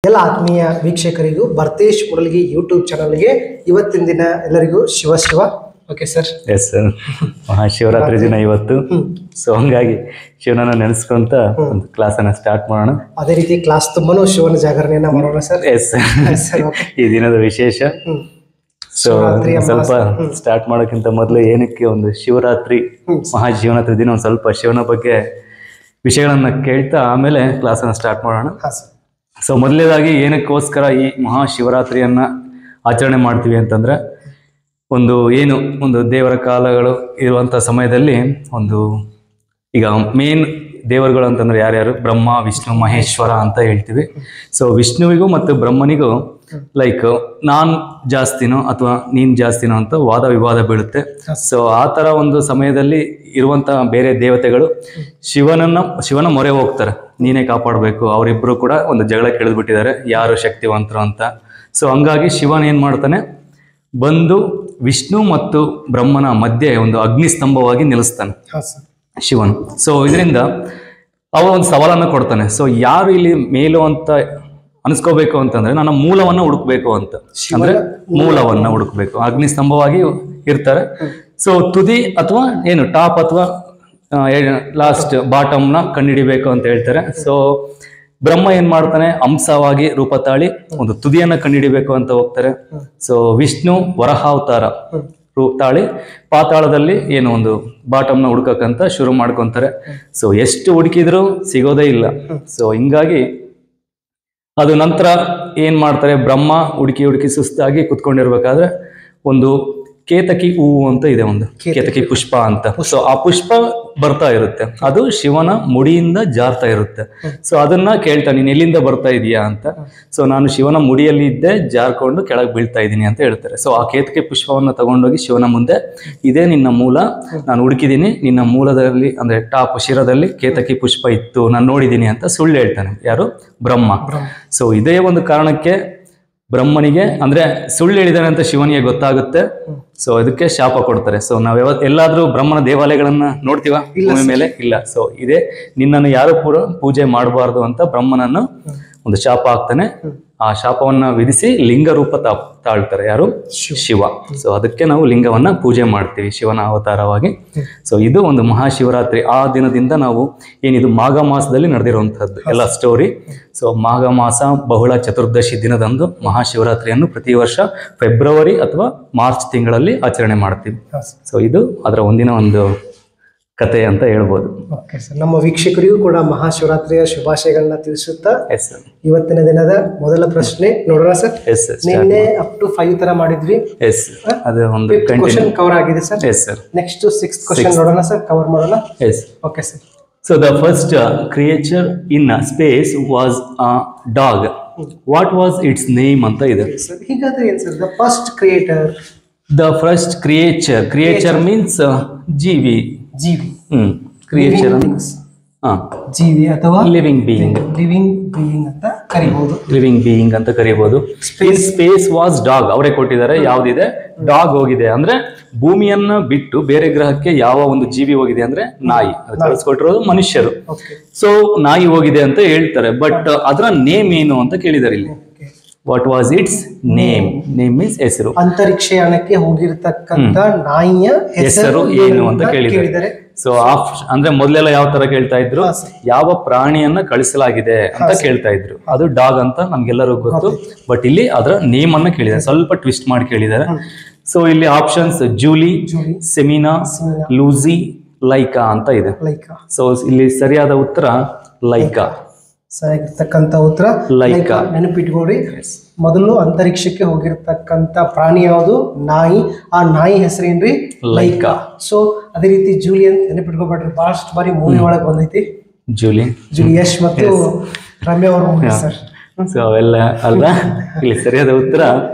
ಎಲ್ಲ ಆತ್ಮೀಯ ವೀಕ್ಷಕರಿಗೂ ಭರ್ತೇಶ್ ಮುರಳಿಗಿ ಯೂಟ್ಯೂಬ್ ಚಾನಲ್ಗೆ ಇವತ್ತಿನ ದಿನ ಎಲ್ಲರಿಗೂ Shiva Shiva. Okay sir. Yes sir, Mahashivratri ದಿನ ಇವತ್ತು. ಸೊ ಹಂಗಾಗಿ ಶಿವನನ್ನ ನೆನೆಸ್ಕೊಂತ ಒಂದು ಕ್ಲಾಸನ್ನ ಸ್ಟಾರ್ಟ್ ಮಾಡೋಣ. ಅದೇ ರೀತಿ ಕ್ಲಾಸ್ ತುಂಬಾನು ಶಿವನ ಜಾಗರಣೆಯನ್ನ ಮಾಡೋಣ ಸರ್. ಎಸ್ ಸರ್, ಈ ದಿನದ ವಿಶೇಷ. ಸೊ ಸ್ವಲ್ಪ ಸ್ಟಾರ್ಟ್ ಮಾಡೋಕ್ಕಿಂತ ಮೊದಲು ಏನಕ್ಕೆ ಒಂದು ಶಿವರಾತ್ರಿ ಮಹಾಶಿವರಾತ್ರಿ ದಿನ ಒಂದು ಸ್ವಲ್ಪ ಶಿವನ ಬಗ್ಗೆ ವಿಷಯಗಳನ್ನ ಕೇಳ್ತಾ ಆಮೇಲೆ ಕ್ಲಾಸನ್ನ ಸ್ಟಾರ್ಟ್ ಮಾಡೋಣ. ಸೊ ಮೊದಲನೇದಾಗಿ ಏನಕ್ಕೋಸ್ಕರ ಈ ಮಹಾಶಿವರಾತ್ರಿಯನ್ನ ಆಚರಣೆ ಮಾಡ್ತೀವಿ ಅಂತಂದ್ರೆ, ಒಂದು ದೇವರ ಕಾಲಗಳು ಇರುವಂಥ ಸಮಯದಲ್ಲಿ ಈಗ ಮೇನ್ ದೇವರುಗಳು ಅಂತಂದ್ರೆ ಯಾರ್ಯಾರು? ಬ್ರಹ್ಮ, ವಿಷ್ಣು, ಮಹೇಶ್ವರ ಅಂತ ಹೇಳ್ತೀವಿ. ಸೊ ವಿಷ್ಣುವಿಗೂ ಮತ್ತು ಬ್ರಹ್ಮನಿಗೂ ಲೈಕ್ ನಾನ್ ಜಾಸ್ತಿನೋ ಅಥವಾ ನೀನ್ ಜಾಸ್ತಿನೋ ಅಂತ ವಾದ ವಿವಾದ ಬೀಳುತ್ತೆ. ಸೊ ಆ ಥರ ಒಂದು ಸಮಯದಲ್ಲಿ ಇರುವಂತಹ ಬೇರೆ ದೇವತೆಗಳು ಶಿವನ ಮೊರೆ ಹೋಗ್ತಾರೆ, ನೀನೇ ಕಾಪಾಡಬೇಕು. ಅವರಿಬ್ಬರು ಕೂಡ ಒಂದು ಜಗಳಕ್ಕೆ ಇಳಿದ್ಬಿಟ್ಟಿದ್ದಾರೆ, ಯಾರು ಶಕ್ತಿವಂತರು ಅಂತ. ಸೊ ಹಂಗಾಗಿ ಶಿವನ್ ಏನ್ ಮಾಡ್ತಾನೆ, ಬಂದು ವಿಷ್ಣು ಮತ್ತು ಬ್ರಹ್ಮನ ಮಧ್ಯೆ ಒಂದು ಅಗ್ನಿಸ್ತಂಭವಾಗಿ ನಿಲ್ಲಿಸ್ತಾನೆ ಶಿವನು. ಸೊ ಇದರಿಂದ ಅವ ಒಂದು ಸವಾಲನ್ನು ಕೊಡ್ತಾನೆ. ಸೊ ಯಾರು ಇಲ್ಲಿ ಮೇಲು ಅಂತ ಅನ್ಸ್ಕೋಬೇಕು ಅಂತಂದ್ರೆ, ನನ್ನ ಮೂಲವನ್ನ ಹುಡುಕ್ಬೇಕು ಅಂತ, ಅಂದ್ರೆ ಮೂಲವನ್ನ ಹುಡುಕ್ಬೇಕು. ಅಗ್ನಿಸ್ತಂಭವಾಗಿ ಇರ್ತಾರೆ. ಸೊ ತುದಿ ಅಥವಾ ಏನು ಟಾಪ್ ಅಥವಾ ಲಾಸ್ಟ್ ಬಾಟಮ್ನ ಕಂಡುಹಿಡಿಬೇಕು ಅಂತ ಹೇಳ್ತಾರೆ. ಸೊ ಬ್ರಹ್ಮ ಏನ್ ಮಾಡ್ತಾನೆ, ಅಂಶವಾಗಿ ರೂಪ ತಾಳಿ ಒಂದು ತುದಿಯನ್ನ ಕಂಡುಹಿಡಿಬೇಕು ಅಂತ ಹೋಗ್ತಾರೆ. ಸೊ ವಿಷ್ಣು ವರಹಾವತಾರ ರೂಪ ತಾಳಿ ಪಾತಾಳದಲ್ಲಿ ಒಂದು ಬಾಟಮ್ನ ಹುಡುಕಕ್ಕಂತ ಶುರು ಮಾಡ್ಕೊಂತಾರೆ. ಸೊ ಎಷ್ಟು ಹುಡುಕಿದ್ರು ಸಿಗೋದೇ ಇಲ್ಲ. ಸೊ ಹಿಂಗಾಗಿ ಅದು ನಂತರ ಏನ್ ಮಾಡ್ತಾರೆ, ಬ್ರಹ್ಮ ಹುಡುಕಿ ಸುಸ್ತಾಗಿ ಕುತ್ಕೊಂಡಿರ್ಬೇಕಾದ್ರೆ ಒಂದು ಕೇತಕಿ ಹೂವು ಅಂತ ಇದೆ, ಒಂದು ಕೇತಕಿ ಪುಷ್ಪ ಅಂತ. ಸೊ ಆ ಪುಷ್ಪ ಬರ್ತಾ ಇರುತ್ತೆ, ಅದು ಶಿವನ ಮುಡಿಯಿಂದ ಜಾರ್ತಾ ಇರುತ್ತೆ. ಸೊ ಅದನ್ನ ಕೇಳ್ತಾ, ನೀನ್ ಎಲ್ಲಿಂದ ಬರ್ತಾ ಇದೀಯಾ ಅಂತ. ಸೊ ನಾನು ಶಿವನ ಮುಡಿಯಲ್ಲಿ ಇದ್ದೆ, ಜಾರ್ಕೊಂಡು ಕೆಳಗೆ ಬೀಳ್ತಾ ಇದ್ದೀನಿ ಅಂತ ಹೇಳ್ತಾರೆ. ಸೊ ಆ ಕೇತಕಿ ಪುಷ್ಪವನ್ನ ತಗೊಂಡೋಗಿ ಶಿವನ ಮುಂದೆ, ಇದೇ ನಿನ್ನ ಮೂಲ, ನಾನು ಹುಡುಕಿದ್ದೀನಿ, ನಿನ್ನ ಮೂಲದಲ್ಲಿ ಅಂದ್ರೆ ಟಾಪ್ ಶಿರದಲ್ಲಿ ಕೇತಕಿ ಪುಷ್ಪ ಇತ್ತು, ನಾನು ನೋಡಿದ್ದೀನಿ ಅಂತ ಸುಳ್ಳು ಹೇಳ್ತಾನೆ. ಯಾರು? ಬ್ರಹ್ಮ. ಸೊ ಇದೇ ಒಂದು ಕಾರಣಕ್ಕೆ ಬ್ರಹ್ಮನಿಗೆ ಅಂದ್ರೆ ಸುಳ್ಳು ಹೇಳಿದಾನೆ ಅಂತ ಶಿವನಿಗೆ ಗೊತ್ತಾಗುತ್ತೆ. ಸೊ ಅದಕ್ಕೆ ಶಾಪ ಕೊಡ್ತಾರೆ. ಸೊ ನಾವ್ ಎಲ್ಲಾದ್ರೂ ಬ್ರಹ್ಮನ ದೇವಾಲಯಗಳನ್ನ ನೋಡ್ತೀವ ಭೂಮಿ ಮೇಲೆ? ಇಲ್ಲ. ಸೊ ಇದೇ ನಿನ್ನನ್ನು ಯಾರು ಪೂಜೆ ಮಾಡಬಾರ್ದು ಅಂತ ಬ್ರಹ್ಮನನ್ನು ಒಂದು ಶಾಪ ಹಾಕ್ತಾನೆ. ಆ ಶಾಪವನ್ನ ವಿಧಿಸಿ ಲಿಂಗ ರೂಪ ತಾಳ್ತಾರೆ. ಯಾರು? ಶಿವ. ಸೊ ಅದಕ್ಕೆ ನಾವು ಲಿಂಗವನ್ನ ಪೂಜೆ ಮಾಡ್ತೀವಿ ಶಿವನ ಅವತಾರವಾಗಿ. ಸೊ ಇದು ಒಂದು ಮಹಾಶಿವರಾತ್ರಿ. ಆ ದಿನದಿಂದ ನಾವು ಏನಿದು ಮಾಘ ಮಾಸದಲ್ಲಿ ನಡೆದಿರುವಂತಹದ್ದು ಎಲ್ಲ ಸ್ಟೋರಿ. ಸೊ ಮಾಘ ಮಾಸ ಬಹುಳ ಚತುರ್ದಶಿ ದಿನದಂದು ಮಹಾಶಿವರಾತ್ರಿಯನ್ನು ಪ್ರತಿ ವರ್ಷ ಫೆಬ್ರವರಿ ಅಥವಾ ಮಾರ್ಚ್ ತಿಂಗಳಲ್ಲಿ ಆಚರಣೆ ಮಾಡ್ತೀವಿ. ಸೊ ಇದು ಅದರ ಒಂದಿನ ಒಂದು ಕತೆ ಅಂತ ಹೇಳ್ಬೋದು. ನಮ್ಮ ವೀಕ್ಷಕರಿಗೂ ಕೂಡ ಮಹಾಶಿವರಾತ್ರಿಯ ಶುಭಾಶಯಗಳನ್ನ ತಿಳಿಸುತ್ತಾ ಇವತ್ತಿನ ದಿನದ ಮೊದಲ ಪ್ರಶ್ನೆ ನೋಡೋಣ ಸರ್. ನಿನ್ನೆ ಅಪ್ ಟು 5 ತರ ಮಾಡಿದ್ವಿ. ಅದು ಒಂದು ಕ್ವೆಶ್ಚನ್ ಕವರ್ ಆಗಿದೆ ಸರ್. ನೆಕ್ಸ್ಟ್ 6th ಕ್ವೆಶ್ಚನ್ ನೋಡೋಣ ಸರ್, ಕವರ್ ಮಾಡೋಣ. Okay sir. So the first creature in space was a dog. What was its name ಅಂತ ಇದೆ. ಹೀಗಾದ್ರೆ ಏನು sir? The first creature means ಜೀವಿ. ಕ್ರಿಯೇಚರ್ ಜೀವಿ ಅಥವಾ ಲಿವಿಂಗ್ ಬೀಯಿಂಗ್ ಅಂತ ಕರೀಬಹುದು. Space was dog. ಅವರೇ ಕೊಟ್ಟಿದ್ದಾರೆ. ಯಾವ್ದಿದೆ? ಡಾಗ್ ಹೋಗಿದೆ ಅಂದ್ರೆ ಭೂಮಿಯನ್ನ ಬಿಟ್ಟು ಬೇರೆ ಗ್ರಹಕ್ಕೆ ಯಾವ ಒಂದು ಜೀವಿ ಹೋಗಿದೆ ಅಂದ್ರೆ ನಾಯಿ. ಅದು ಕಳಿಸ್ಕೊಟ್ಟಿರೋದು ಮನುಷ್ಯರು. ಸೊ ನಾಯಿ ಹೋಗಿದೆ ಅಂತ ಹೇಳ್ತಾರೆ. ಬಟ್ ಅದರ ನೇಮ್ ಏನು ಅಂತ ಕೇಳಿದಾರೆ ಇಲ್ಲಿ. What was it's name? Name means ಹೆಸರು. ಅಂತರಿಕ್ಷಯಾನಕ್ಕೆ ಹೋಗಿರ್ತಕ್ಕಂಥ ನಾಯಿಯ ಹೆಸರು ಏನು ಅಂತ ಕೇಳಿದ್ದಾರೆ. ಸೊ ಅಂದ್ರೆ ಮೊದಲೆಲ್ಲ ಯಾವ ತರ ಕೇಳ್ತಾ ಇದ್ರು, ಯಾವ ಪ್ರಾಣಿಯನ್ನ ಕಳಿಸಲಾಗಿದೆ ಅಂತ ಕೇಳ್ತಾ ಇದ್ರು. ಅದು ಡಾಗ್ ಅಂತ ನಮ್ಗೆಲ್ಲರೂ ಗೊತ್ತು. ಬಟ್ ಇಲ್ಲಿ ಅದರ ನೇಮ್ ಅನ್ನ ಕೇಳಿದ್ದಾರೆ, ಸ್ವಲ್ಪ ಟ್ವಿಸ್ಟ್ ಮಾಡಿ ಕೇಳಿದ್ದಾರೆ. ಸೊ ಇಲ್ಲಿ ಆಪ್ಷನ್ಸ್ ಜೂಲಿ, ಸೆಮಿನಾ, ಲೂಸಿ, ಲೈಕಾ ಅಂತ ಇದೆ. ಸೊ ಇಲ್ಲಿ ಸರಿಯಾದ ಉತ್ತರ ಲೈಕಾ. ಸರಿಯಾಗಿರ್ತಕ್ಕಂಥ ಉತ್ತರ ಲೈಕಾ. ನೆನಪಿಟ್ಕೊಡಿ, ಮೊದಲು ಅಂತರಿಕ್ಷಕ್ಕೆ ಹೋಗಿರ್ತಕ್ಕಂಥ ಪ್ರಾಣಿ ಯಾವುದು? ನಾಯಿ. ಆ ನಾಯಿ ಹೆಸರೇನ್ರಿ? ಲೈಕಾ. ಸೊ ಅದೇ ರೀತಿ ಜೂಲಿ ಅಂತ ನೆನಪಿಟ್ಕೊಬೇಡ್ರಿ, ಬಹಳಷ್ಟು ಬಾರಿ ಮೂವಿ ಒಳಗೆ ಬಂದೈತಿ. ಜೂಲಿ ಯಶ್ ಮತ್ತು ರಮ್ಯಾ ಅವ್ರ ಮೂವಿ ಸರ್. ಸೊ ಅವೆಲ್ಲ ಅಲ್ಲ, ಇಲ್ಲಿ ಸರಿಯಾದ ಉತ್ತರ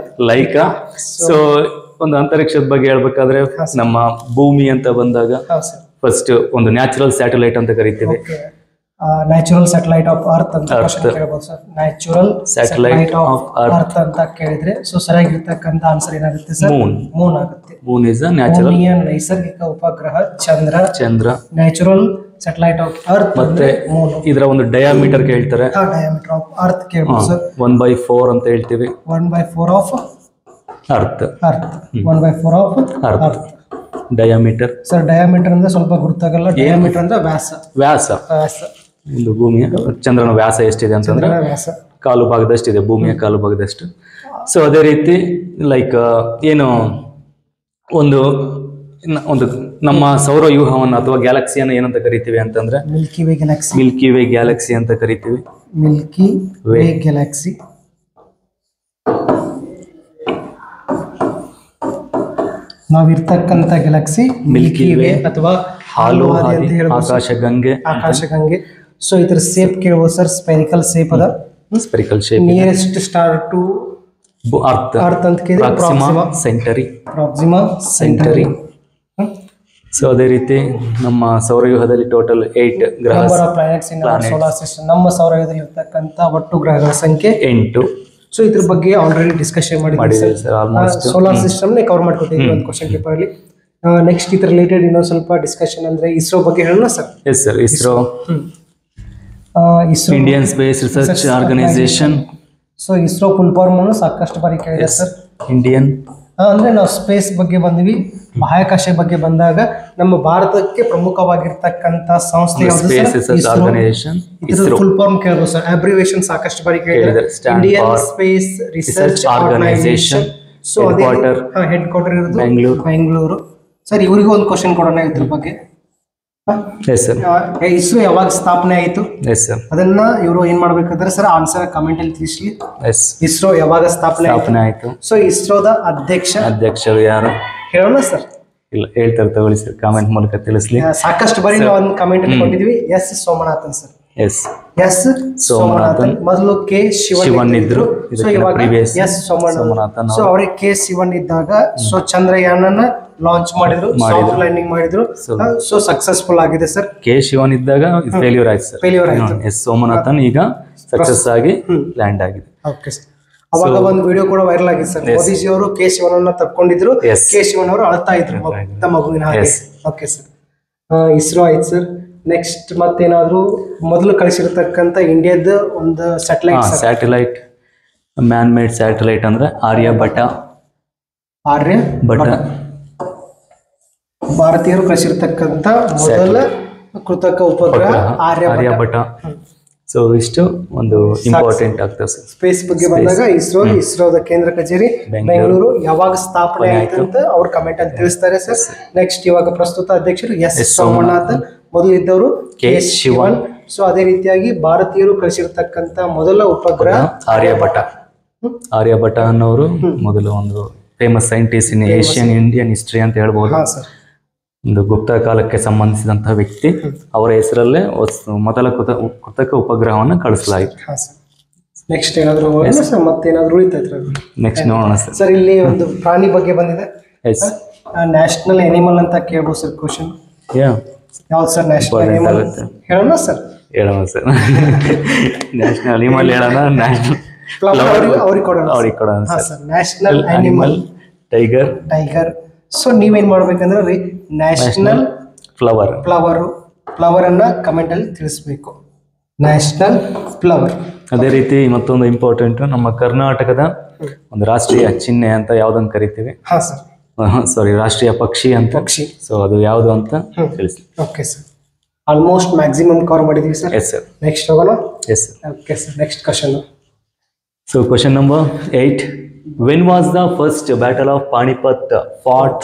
ಲೈಕಾ. ಸೊ ಒಂದು ಅಂತರಿಕ್ಷದ ಬಗ್ಗೆ ಹೇಳ್ಬೇಕಾದ್ರೆ, ನಮ್ಮ ಭೂಮಿ ಅಂತ ಬಂದಾಗ ಫಸ್ಟ್ ಒಂದು ನ್ಯಾಚುರಲ್ ಸ್ಯಾಟಲೈಟ್ ಅಂತ ಕರಿತೀವಿ. ನ್ಯಾಚುರಲ್ ಸ್ಯಾಟಲೈಟ್ ಆಫ್ ಅರ್ತ್ ಅಂತ ಕೇಳಬಹುದು sir. Natural satellite of earth ಅಂತ ಕೇಳಿದ್ರೆ ಸೊ ಸರಿಯಾಗಿರ್ತಕ್ಕಂಥ ಆನ್ಸರ್ ಏನಾಗುತ್ತೆ ಸರ್? ಮೂನ್ ಆಗುತ್ತೆ. ಮೂನ್ ಇಸ್ ನ್ಯಾಚುರಲ್ ನೈಸರ್ಗಿಕ ಉಪಗ್ರಹ ಚಂದ್ರ. ನ್ಯಾಚುರಲ್ ಸ್ಯಾಟಲೈಟ್ ಆಫ್ ಅರ್ತ್ ಮತ್ತೆ ಮೂನ್. ಇದರ ಒಂದು ಡಯಾಮೀಟರ್ ಕೇಳ್ತಾರೆ. ಡಯಾಮೀಟರ್ ಆಫ್ ಅರ್ತ್ ಕೇಳ್ಬೋದು ಸರ್. 1/4 ಅಂತ ಹೇಳ್ತೀವಿ. 1/4 of earth. Earth 1/4 of earth. Diameter sir diameter ಅಂದ್ರೆ ಸ್ವಲ್ಪ ಗುರುತಾಗಲ್ಲ. ಡಯಾಮೀಟರ್ ಅಂದ್ರೆ ವ್ಯಾಸ. ವ್ಯಾಸ. ವ್ಯಾಸ ಒಂದು ಭೂಮಿಯ ಚಂದ್ರನ ವ್ಯಾಸ ಎಷ್ಟಿದೆ ಅಂತಂದ್ರೆ ವ್ಯಾಸ ಕಾಲು ಭಾಗದಷ್ಟಿದೆ, ಭೂಮಿಯ ಕಾಲು ಭಾಗದಷ್ಟು. ಸೊ ಅದೇ ರೀತಿ ಲೈಕ್ ಏನು ಒಂದು ಒಂದು ನಮ್ಮ ಸೌರವ್ಯೂಹವನ್ನು ಅಥವಾ ಗ್ಯಾಲಕ್ಸಿಯನ್ನು ಏನಂತ ಕರಿತೀವಿ ಅಂತಂದ್ರೆ milky way galaxy. Milky way galaxy ಅಂತ ಕರಿತೀವಿ. Milky way galaxy. ನಾವಿರ್ತಕ್ಕಂಥ ಗ್ಯಾಲಕ್ಸಿ ಮಿಲ್ಕಿ ವೇ ಅಥವಾ ಹಾಲು ಅಂತ ಹೇಳ್ಬೋದು. ಆಕಾಶಗಂಗೆ. ಸೊ ಇದ್ರ ಸೇಪ್ ಕೇಳ್ಬೋದು ಸರ್. ಸ್ಪೆರಿಕಲ್ ಸೇಪ್ ಅದ. Spherical shape. Nearest star to earth ಅಂತ ಕೇಳಿದ್ರೆ ಪ್ರಾಕ್ಸಿಮಾ ಸೆಂಟರಿ. ಸೊ ಅದೇ ರೀತಿ ನಮ್ಮ ಸೌರವ್ಯೂಹದಲ್ಲಿ ಟೋಟಲ್ 8 ಗ್ರಹ. Solar system. ನಮ್ಮ ಸೌರವ್ಯೂಹದಲ್ಲಿ ಇರ್ತಕ್ಕಂಥ ಒಟ್ಟು ಗ್ರಹಗಳ ಸಂಖ್ಯೆ 8. ಸೊ ಇದ್ರ ಬಗ್ಗೆ ಆಲ್ರೆಡಿ ಡಿಸ್ಕಷನ್ ಮಾಡಿದ್ದೀವಿ. ಸೋಲಾರ್ ಸಿಸ್ಟಮ್ ಕವರ್ ಮಾಡ್ಕೊತೀವಿ ಒಂದು ಕ್ವಶನ್ ಪೇಪರ್ ಅಲ್ಲಿ. ನೆಕ್ಸ್ಟ್ ಇದ್ರ ರಿಲೇಟೆಡ್ ಇನ್ನೊಂದು ಸ್ವಲ್ಪ ಡಿಸ್ಕಷನ್ ಅಂದ್ರೆ ಇಸ್ರೋ ಬಗ್ಗೆ ಹೇಳೋಣ sir. Yes sir. ISRO Indian Space Research Organisation. So ISRO full form ಅನ್ನು ಸಾಕಷ್ಟು ಬಾರಿ ಕೇಳಿದೆ ಸರ್. ಇಂಡಿಯನ್ ಅಂದ್ರೆ ನಾವು ಸ್ಪೇಸ್ ಬಗ್ಗೆ ಬಂದ್ವಿ, ಬಾಹ್ಯಾಕಾಶ ಬಗ್ಗೆ ಬಂದಾಗ ನಮ್ಮ ಭಾರತಕ್ಕೆ ಪ್ರಮುಖವಾಗಿರ್ತಕ್ಕಂಥ ಸಂಸ್ಥೆ ಫುಲ್ ಫಾರ್ಮ್ ಕೇಳಬಹುದು ಸರ್. ಅಬ್ರಿವೇಷನ್ ಸಾಕಷ್ಟು ಬಾರಿ ಕೇಳಿದ್ರೆ Indian Space Research Organisation. So headquarter ಇರೋದು ಬೆಂಗಳೂರು. ಸರ್ ಇವರಿಗೂ ಒಂದು ಕ್ವಶನ್ ಕೊಡೋಣ ಇದ್ರ ಬಗ್ಗೆ. ಇಸ್ರೋ ಯಾವಾಗ ಸ್ಥಾಪನೆ ಆಯಿತು ಅದನ್ನ ಇವರು ಏನ್ ಮಾಡ್ಬೇಕಂದ್ರೆ ಸರ್ ಆನ್ಸರ್ ಕಮೆಂಟ್ ಅಲ್ಲಿ ತಿಳಿಸ್ಲಿ. ಇಸ್ರೋ ಯಾವಾಗ ಸ್ಥಾಪನೆ ಆಯ್ತು? ಸೊ ಇಸ್ರೋದ ಅಧ್ಯಕ್ಷರು ಯಾರು ಹೇಳೋಣ ಸರ್? ಇಲ್ಲ ಹೇಳ್ತಾರೆ, ತಗೊಳ್ಳಿ ಸರ್, ಕಾಮೆಂಟ್ ಮೂಲಕ ತಿಳಿಸ್ಲಿ. ಸಾಕಷ್ಟು ಬಾರಿ ನಾವು ಒಂದು ಕಮೆಂಟ್ ಅಲ್ಲಿ ಕೊಟ್ಟಿದ್ವಿ. S Somanathan sir. S Somanathan. ಮೊದಲು ಕೆ ಶಿವನ್ ಇದ್ರು. ಸೊ ಇವಾಗ ಎಸ್ ಸೋಮನಾಥನ್. ಸೊ ಅವ್ರಿಗೆ ಕೆ ಶಿವನ್ ಇದ್ದಾಗ ಸೊ ಚಂದ್ರಯಾನನ ಲಾಂಚ್ ಮಾಡಿದ್ರು, ಸಾಫ್ಟ್ ಲ್ಯಾಂಡಿಂಗ್ ಮಾಡಿದ್ರು. ಸೊ ಸಕ್ಸಸ್ಫುಲ್ ಆಗಿದೆ ಸರ್. ಕೆ ಶಿವನ್ ಇದ್ದಾಗ ಫೇಲ್ಯೂರ್ ಆಯ್ತು ಸರ್. ಎಸ್ ಸೋಮನಾಥನ್ ಈಗ ಸಕ್ಸಸ್ ಆಗಿ ಲ್ಯಾಂಡ್ ಆಗಿದೆ. Okay sir. ಅವಾಗ ಒಂದು ವಿಡಿಯೋ ಕೂಡ ವೈರಲ್ ಆಗಿದೆ ಸರ್. ಮೋದಿಜಿ ಅವರು ಕೆ ಶಿವನನ್ನ ತಪ್ಕೊಂಡಿದ್ರು. ಕೆ ಶಿವನ್ ಅವರು ಅಳ್ತಾ ಇದ್ರು ಮಗುವಿನ ಹಾಗೆ. Okay sir. ಇಸ್ರೋ ಆಯ್ತು ಸರ್. ನೆಕ್ಸ್ಟ್ ಮತ್ತೇನಾದ್ರು ಮೊದಲು ಕಳಿಸಿರ್ತಕ್ಕಂಥ ಇಂಡಿಯಾದ ಒಂದು ಸ್ಯಾಟಲೈಟ್ ಮ್ಯಾನ್ ಮೇಡ್ ಸ್ಯಾಟಲೈಟ್ ಅಂದ್ರೆ ಆರ್ಯಭಟ. ಭಾರತೀಯರು ಕಳಿಸಿರ್ತಕ್ಕಂಥ ಮೊದಲ ಕೃತಕ ಉಪಗ್ರಹ ಆರ್ಯಭಟ. ಸೊ ಇಷ್ಟು ಒಂದು ಇಂಪಾರ್ಟೆಂಟ್ ಆಗ್ತದೆ ಸರ್. ಸ್ಪೇಸ್ ಬಗ್ಗೆ ಬಂದಾಗ ಇಸ್ರೋದ ಕೇಂದ್ರ ಕಚೇರಿ ಬೆಂಗಳೂರು ಯಾವಾಗ ಸ್ಥಾಪನೆ ಆಯ್ತು ಅಂತ ಅವ್ರು ಕಮೆಂಟ್ ಅಲ್ಲಿ ತಿಳಿಸ್ತಾರೆ ಸರ್. ನೆಕ್ಸ್ಟ್ ಇವಾಗ ಪ್ರಸ್ತುತ ಅಧ್ಯಕ್ಷರು ಎಸ್ ಸೋಮನಾಥನ್. ಮೊದಲು ಇದ್ದವರು ಕೆ ಶಿವನ್. ಸೊ ಅದೇ ರೀತಿಯಾಗಿ ಭಾರತೀಯರು ಕಳಿಸಿರ್ತಕ್ಕಂಥ ಮೊದಲ ಉಪಗ್ರಹ ಆರ್ಯಭಟ ಅನ್ನೋರು ಮೊದಲು ಒಂದು ಫೇಮಸ್ ಸೈಂಟಿಸ್ಟ್ ಇನ್ ಏಷ್ಯನ್ ಇಂಡಿಯನ್ ಹಿಸ್ಟ್ರಿ ಅಂತ ಹೇಳ್ಬೋದು. ಒಂದು ಗುಪ್ತ ಕಾಲಕ್ಕೆ ಸಂಬಂಧಿಸಿದಂತಹ ವ್ಯಕ್ತಿ. ಅವರ ಹೆಸರಲ್ಲೇ ಮೊದಲ ಕೃತಕ ಉಪಗ್ರಹವನ್ನು ಕಳಿಸಲಾಯಿತು. ನೆಕ್ಸ್ಟ್ ಏನಾದ್ರು ಮತ್ತೇನಾದ್ರು ಉಳಿತೈತೆ? ನೆಕ್ಸ್ಟ್ ನೋಡೋಣ ಸರ್. ಇಲ್ಲಿ ಒಂದು ಪ್ರಾಣಿ ಬಗ್ಗೆ ಬಂದಿದೆ. ನ್ಯಾಷನಲ್ ಅನಿಮಲ್ ಅಂತ ಕೇಳ್ಬೋದು ಸರ್ ಕ್ವಶನ್. ಯಾವ್ದು ಸರ್ ನ್ಯಾಷನಲ್ ಅನಿಮಲ್ ಹೇಳೋಣ ಸರ್? ಹೇಳೋಣ ಸರ್. ನ್ಯಾಷನಲ್ ಅನಿಮಲ್ ಹೇಳೋಣ. ಅವ್ರಿಗೆ ಕೊಡೋಣ sir. National animal tiger. So ನೀವೇನ್ ಮಾಡ್ಬೇಕಂದ್ರೆ ರೀ ನ್ಯಾಷನಲ್ ಫ್ಲವರ್ ಅನ್ನ ಕಮೆಂಟ್ ಅಲ್ಲಿ ತಿಳಿಸ್ಬೇಕು. National flower. ಅದೇ ರೀತಿ ಮತ್ತೊಂದು ಇಂಪಾರ್ಟೆಂಟ್, ನಮ್ಮ ಕರ್ನಾಟಕದ ಒಂದು ರಾಷ್ಟ್ರೀಯ ಚಿಹ್ನೆ ಅಂತ ಯಾವ್ದನ್ನು ಕರಿತೀವಿ? ಸಾರಿ, ರಾಷ್ಟ್ರೀಯ ಪಕ್ಷಿ ಅಂತ. ಸೊ ಅದು ಯಾವುದು ಅಂತ ತಿಳಿಸಿ. Okay sir. Almost maximum cover ಮಾಡಿದೀವಿ ಸರ್. Yes sir. ನೆಕ್ಸ್ಟ್ ಹೋಗೋಣ. S sir. Okay sir. Next question. So question number 8. When was the first battle of Panipat fought?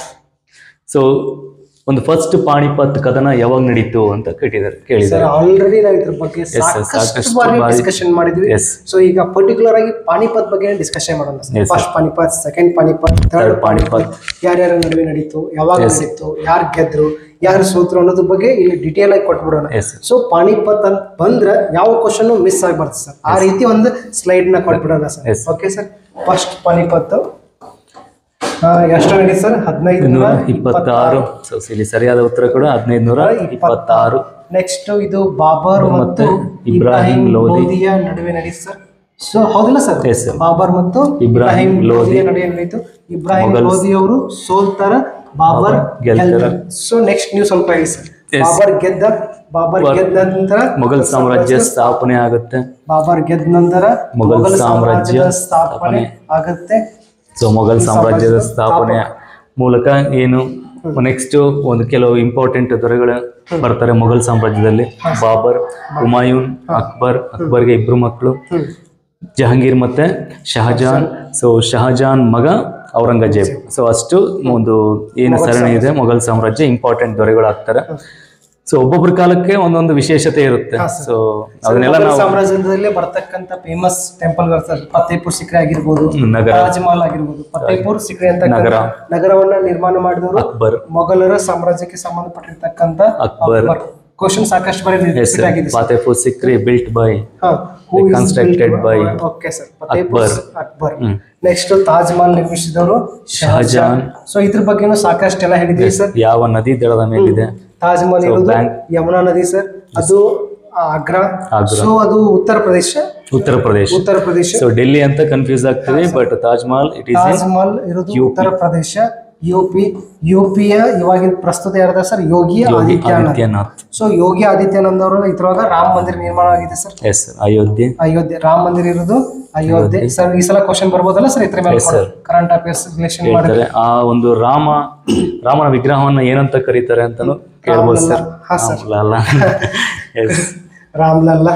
So ಒಂದು ಫಸ್ಟ್ ಪಾಣಿಪತ್ ಕದನ ಯಾವಾಗ ನಡೀತು ಅಂತ ಕೇಳಿದ್ದಾರೆ. ಆಲ್ರೆಡಿ ನಾವು ಇದ್ರ ಬಗ್ಗೆ ಸಾಕಷ್ಟು ಬಾರಿ ಡಿಸ್ಕಷನ್ ಮಾಡಿದ್ವಿ. ಸೊ ಈಗ ಪರ್ಟಿಕ್ಯುಲರ್ ಆಗಿ ಪಾಣಿಪತ್ ಬಗ್ಗೆ ಡಿಸ್ಕಷನ್ ಮಾಡೋಣ. First Panipat, second Panipat, third Panipat, ಯಾರ್ಯಾರ ನಡುವೆ ನಡೀತು, ಯಾವಾಗ ನಡೀತು, ಯಾರು ಗೆದ್ರು, ಯಾರು ಸೋತ್ರು ಅನ್ನೋದ್ರ ಬಗ್ಗೆ ಇಲ್ಲಿ ಡಿಟೇಲ್ ಆಗಿ ಕೊಟ್ಬಿಡೋಣ. ಸೊ ಪಾಣಿಪತ್ ಅಂತ ಬಂದ್ರೆ ಯಾವ ಕ್ವಶನ್ ಮಿಸ್ ಆಗ್ಬಾರ್ದು ಸರ್. ಆ ರೀತಿ ಒಂದು ಸ್ಲೈಡ್ ನ ಕೊಟ್ಬಿಡೋಣ sir. Okay sir. First Panipat ಎಷ್ಟು ನಡೀತು ಸರ್? 1526. ಸೊ ಇಲ್ಲಿ ಸರಿಯಾದ ಉತ್ತರ ಕೂಡ 1526. ನೆಕ್ಸ್ಟ್ ಇದು ಬಾಬರ್ ಮತ್ತು ಇಬ್ರಾಹಿಂ ಲೋಧಿಯ ನಡುವೆ ನಡೀತು ಸರ್. ಸೊ ಹೌದಿಲ್ಲ ಸರ್? ಬಾಬರ್ ಮತ್ತು ಇಬ್ರಾಹಿಂ ಲೋಧಿಯ ನಡುವೆ ನಡೀತು. ಇಬ್ರಾಹಿಂ ಲೋಧಿ ಅವರು ಸೋಲ್ತಾರ, ಬಾಬರ್ ಗೆಲ್ತಾರ. ಸೊ ನೆಕ್ಸ್ಟ್ ನೀವು ಸ್ವಲ್ಪ ಹೇಳಿ ಸರ್. ಬಾಬರ್ ಗೆದ್ದ ನಂತರ ಮೊಘಲ್ ಸಾಮ್ರಾಜ್ಯ ಸ್ಥಾಪನೆ ಆಗುತ್ತೆ. ಬಾಬರ್ ಗೆದ್ದ ನಂತರ ಮೊಘಲ್ ಸಾಮ್ರಾಜ್ಯ ಸ್ಥಾಪನೆ ಆಗುತ್ತೆ. ಸೊ ಮೊಘಲ್ ಸಾಮ್ರಾಜ್ಯದ ಸ್ಥಾಪನೆ ಮೂಲಕ ಏನು ನೆಕ್ಸ್ಟ್ ಒಂದು ಕೆಲವು ಇಂಪಾರ್ಟೆಂಟ್ ದೊರೆಗಳು ಬರ್ತಾರೆ ಮೊಘಲ್ ಸಾಮ್ರಾಜ್ಯದಲ್ಲಿ. ಬಾಬರ್, ಹುಮಾಯೂನ್, ಅಕ್ಬರ್ಗೆ ಇಬ್ರು ಮಕ್ಕಳು, ಜಹಾಂಗೀರ್ ಮತ್ತೆ ಶಹಜಾನ್. ಸೊ ಶಹಜಾನ್ ಮಗ ಔರಂಗಜೇಬ್. ಸೊ ಅಷ್ಟು ಒಂದು ಏನು ಸರಣಿ ಇದೆ ಮೊಘಲ್ ಸಾಮ್ರಾಜ್ಯ ಇಂಪಾರ್ಟೆಂಟ್ ದೊರೆಗಳು ಆಗ್ತಾರೆ. ಸೊ ಒಬ್ಬೊಬ್ಬರ ಕಾಲಕ್ಕೆ ಒಂದೊಂದು ವಿಶೇಷತೆ ಇರುತ್ತೆ. ಸೊ ಅದನ್ನೆಲ್ಲ ನಾವು ಸಾಮ್ರಾಜ್ಯದಲ್ಲೇ ಬರ್ತಕ್ಕಂಥ ಫೇಮಸ್ ಟೆಂಪಲ್ ಫತೇಪುರ್ ಸಿಕ್ರಿ ಆಗಿರ್ಬೋದು, ತಾಜ್ ಮಹಲ್ ಆಗಿರ್ಬೋದು. ಫತೇಪುರ್ ಸಿಕ್ರಿ ಅಂತ ನಗರವನ್ನ ನಿರ್ಮಾಣ ಮಾಡಿದವರು ಅಕ್ಬರ್. ಮೊಘಲರ ಸಾಮ್ರಾಜ್ಯಕ್ಕೆ ಸಂಬಂಧಪಟ್ಟಿರ್ತಕ್ಕಂಥ ಅಕ್ಬರ್. ಕ್ವಶನ್ ಸಾಕಷ್ಟು ಆಗಿದೆ. Fatehpur Sikri built by constructed by Akbar. Next Taj Mahal ನಿರ್ಮಿಸಿದವರು ಶಹಜಾನ್. ಸೊ ಇದ್ರ ಬಗ್ಗೆನೂ ಸಾಕಷ್ಟು ಎಲ್ಲ ಹೇಳಿದೀವಿ ಸರ್. ಯಾವ ನದಿ ದಡದ ಮೇಲಿದೆ? ತಾಜ್ ಮಹಲ್ ಇರೋದು ಯಮುನಾ ನದಿ ಸರ್. ಅದು ಆಗ್ರಾ. ಸೊ ಅದು ಉತ್ತರ ಪ್ರದೇಶ. ಸೊ ಡೆಲ್ಲಿ ಅಂತ ಕನ್ಫ್ಯೂಸ್ ಆಗ್ತದೆ, ಬಟ್ ತಾಜ್ ಮಹಲ್ ತಾಜ್ ಮಹಲ್ ಇರೋದು ಉತ್ತರ ಪ್ರದೇಶ, ಯುಪಿಯ ಇವಾಗಿನ ಪ್ರಸ್ತುತ ಯಾರದ ಸರ್? ಯೋಗಿ ಆದಿತ್ಯನಾಥ್. ಸೊ ಯೋಗಿ ಆದಿತ್ಯನಾಥ್ ಅವರು ಇದ್ರೊಳಗ ರಾಮ ಮಂದಿರ ನಿರ್ಮಾಣ ಆಗಿದೆ ಸರ್. ಅಯೋಧ್ಯೆ ರಾಮ ಮಂದಿರ ಇರೋದು ಅಯೋಧ್ಯೆ ಸರ್. ಈ ಸಲ ಕ್ವಶನ್ ಬರ್ಬೋದಲ್ಲ ಸರ್ ಇದ್ರ ಮೇಲೆ? ಕರೆಂಟ್ ಅಫೇರ್ಸ್ ರಿಲೇಷನ್ ಮಾಡಿದ್ರೆ ಆ ಒಂದು ರಾಮನ ವಿಗ್ರಹವನ್ನ ಏನಂತ ಕರೀತಾರೆ ಅಂತಾನು ಕೇಳಬಹುದು ಸರ್. ರಾಮ್ಲಲ್ಲಾ.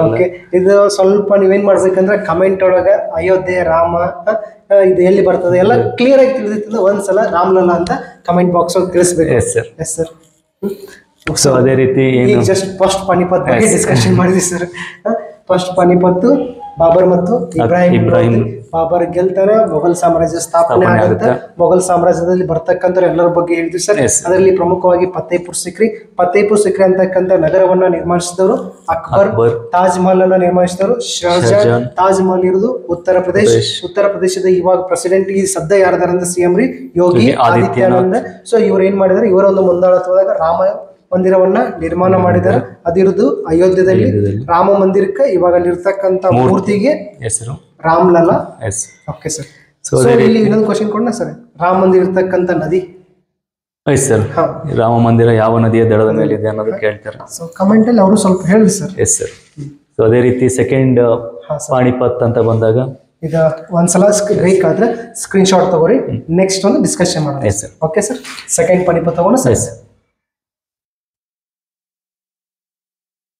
ಓಕೆ, ಇದು ಸ್ವಲ್ಪ ನೀವೇನ್ ಮಾಡ್ಬೇಕಂದ್ರೆ ಕಮೆಂಟ್ ಒಳಗ ಅಯೋಧ್ಯೆ ರಾಮ ಇದು ಎಲ್ಲಿ ಬರ್ತದೆ ಎಲ್ಲ ಕ್ಲಿಯರ್ ಆಗಿ ತಿಳಿದಿರ್ತದೆ. ಒಂದ್ಸಲ ರಾಮ್ಲಲ್ಲಾ ಅಂತ ಕಮೆಂಟ್ ಬಾಕ್ಸ್ ಅಲ್ಲಿ ತಿಳಿಸ್ಬೇಕು. Yes sir. ಸೊ ಅದೇ ರೀತಿ ಜಸ್ಟ್ ಫಸ್ಟ್ ಪಾನಿಪತ್ ಬಗ್ಗೆ ಡಿಸ್ಕಷನ್ ಮಾಡಿದ್ವಿ ಸರ್. ಫಸ್ಟ್ ಪಾನಿಪತ್ ಬಾಬರ್ ಮತ್ತು ಇಬ್ರಾಹಿಂ. ಬಾಬರ್ ಗೆಲ್ತಾನೆ, ಮೊಘಲ್ ಸಾಮ್ರಾಜ್ಯ ಸ್ಥಾಪನೆ ಆಗುತ್ತೆ. ಮೊಘಲ್ ಸಾಮ್ರಾಜ್ಯದಲ್ಲಿ ಬರ್ತಕ್ಕಂಥ ಎಲ್ಲರ ಬಗ್ಗೆ ಹೇಳಿದ್ವಿ ಸರ್. ಅದರಲ್ಲಿ ಪ್ರಮುಖವಾಗಿ ಫತೇಪುರ್ ಸಿಕ್ರಿ ಅಂತಕ್ಕಂಥ ನಗರವನ್ನ ನಿರ್ಮಿಸಿದವರು ಅಕ್ಬರ್. ತಾಜ್ ಮಹಲ್ ಅನ್ನ ನಿರ್ಮಿಸಿದವರು ಶಹಜಾನ್. ತಾಜ್ ಮಹಲ್ ಇರೋದು ಉತ್ತರ ಪ್ರದೇಶದ ಇವಾಗ ಪ್ರೆಸಿಡೆಂಟ್ ಈ ಸದ್ಯ ಯಾರದಾರಂತ CM ರೀ ಯೋಗಿ ಆದಿತ್ಯನಾಥ್. ಸೊ ಇವ್ರು ಏನ್ ಮಾಡಿದಾರೆ, ಇವರ ಒಂದು ಮುಂದಾಳತ್ವದಾಗ ರಾಮ ಮಂದಿರವನ್ನ ನಿರ್ಮಾಣ ಮಾಡಿದ್ದಾರೆ. ಅದಿರುವುದು ಅಯೋಧ್ಯದಲ್ಲಿ. ರಾಮ ಮಂದಿರಕ್ಕೆ ಇವಾಗ ಅಲ್ಲಿರ್ತಕ್ಕಂಥ ಮೂರ್ತಿಗೆ ಹೆಸರು ರಾಮ್ಲಲ್ಲಾ. Okay sir. ಸೊ ಇಲ್ಲಿ ಇನ್ನೊಂದು ಕ್ವಶನ್ ಕೊಡೋಣ ಸರ್. ರಾಮ ಮಂದಿರ ಇರ್ತಕ್ಕಂಥ ನದಿ ಸರ್, ರಾಮ ಮಂದಿರ ಯಾವ ನದಿಯ ದಡದ ಮೇಲೆ ಇದೆ ಅನ್ನೋದು ಕೇಳ್ತಾರೆ. ಸೊ ಕಮೆಂಟ್ ಅಲ್ಲಿ ಅವರು ಸ್ವಲ್ಪ ಹೇಳಿ ಸರ್. Yes sir. ಸೊ ಅದೇ ರೀತಿ ಸೆಕೆಂಡ್ ಪಾಣಿಪತ್ ಅಂತ ಬಂದಾಗ ಈಗ ಒಂದ್ಸಲ ಬ್ರೇಕ್ ಆದ್ರೆ ಸ್ಕ್ರೀನ್ ಶಾಟ್ ತಗೋರಿ, ನೆಕ್ಸ್ಟ್ ಒಂದು ಡಿಸ್ಕಷನ್ ಮಾಡೋಣ. S sir. Okay sir. Second Panipat ತಗೋಣ ಸರ್.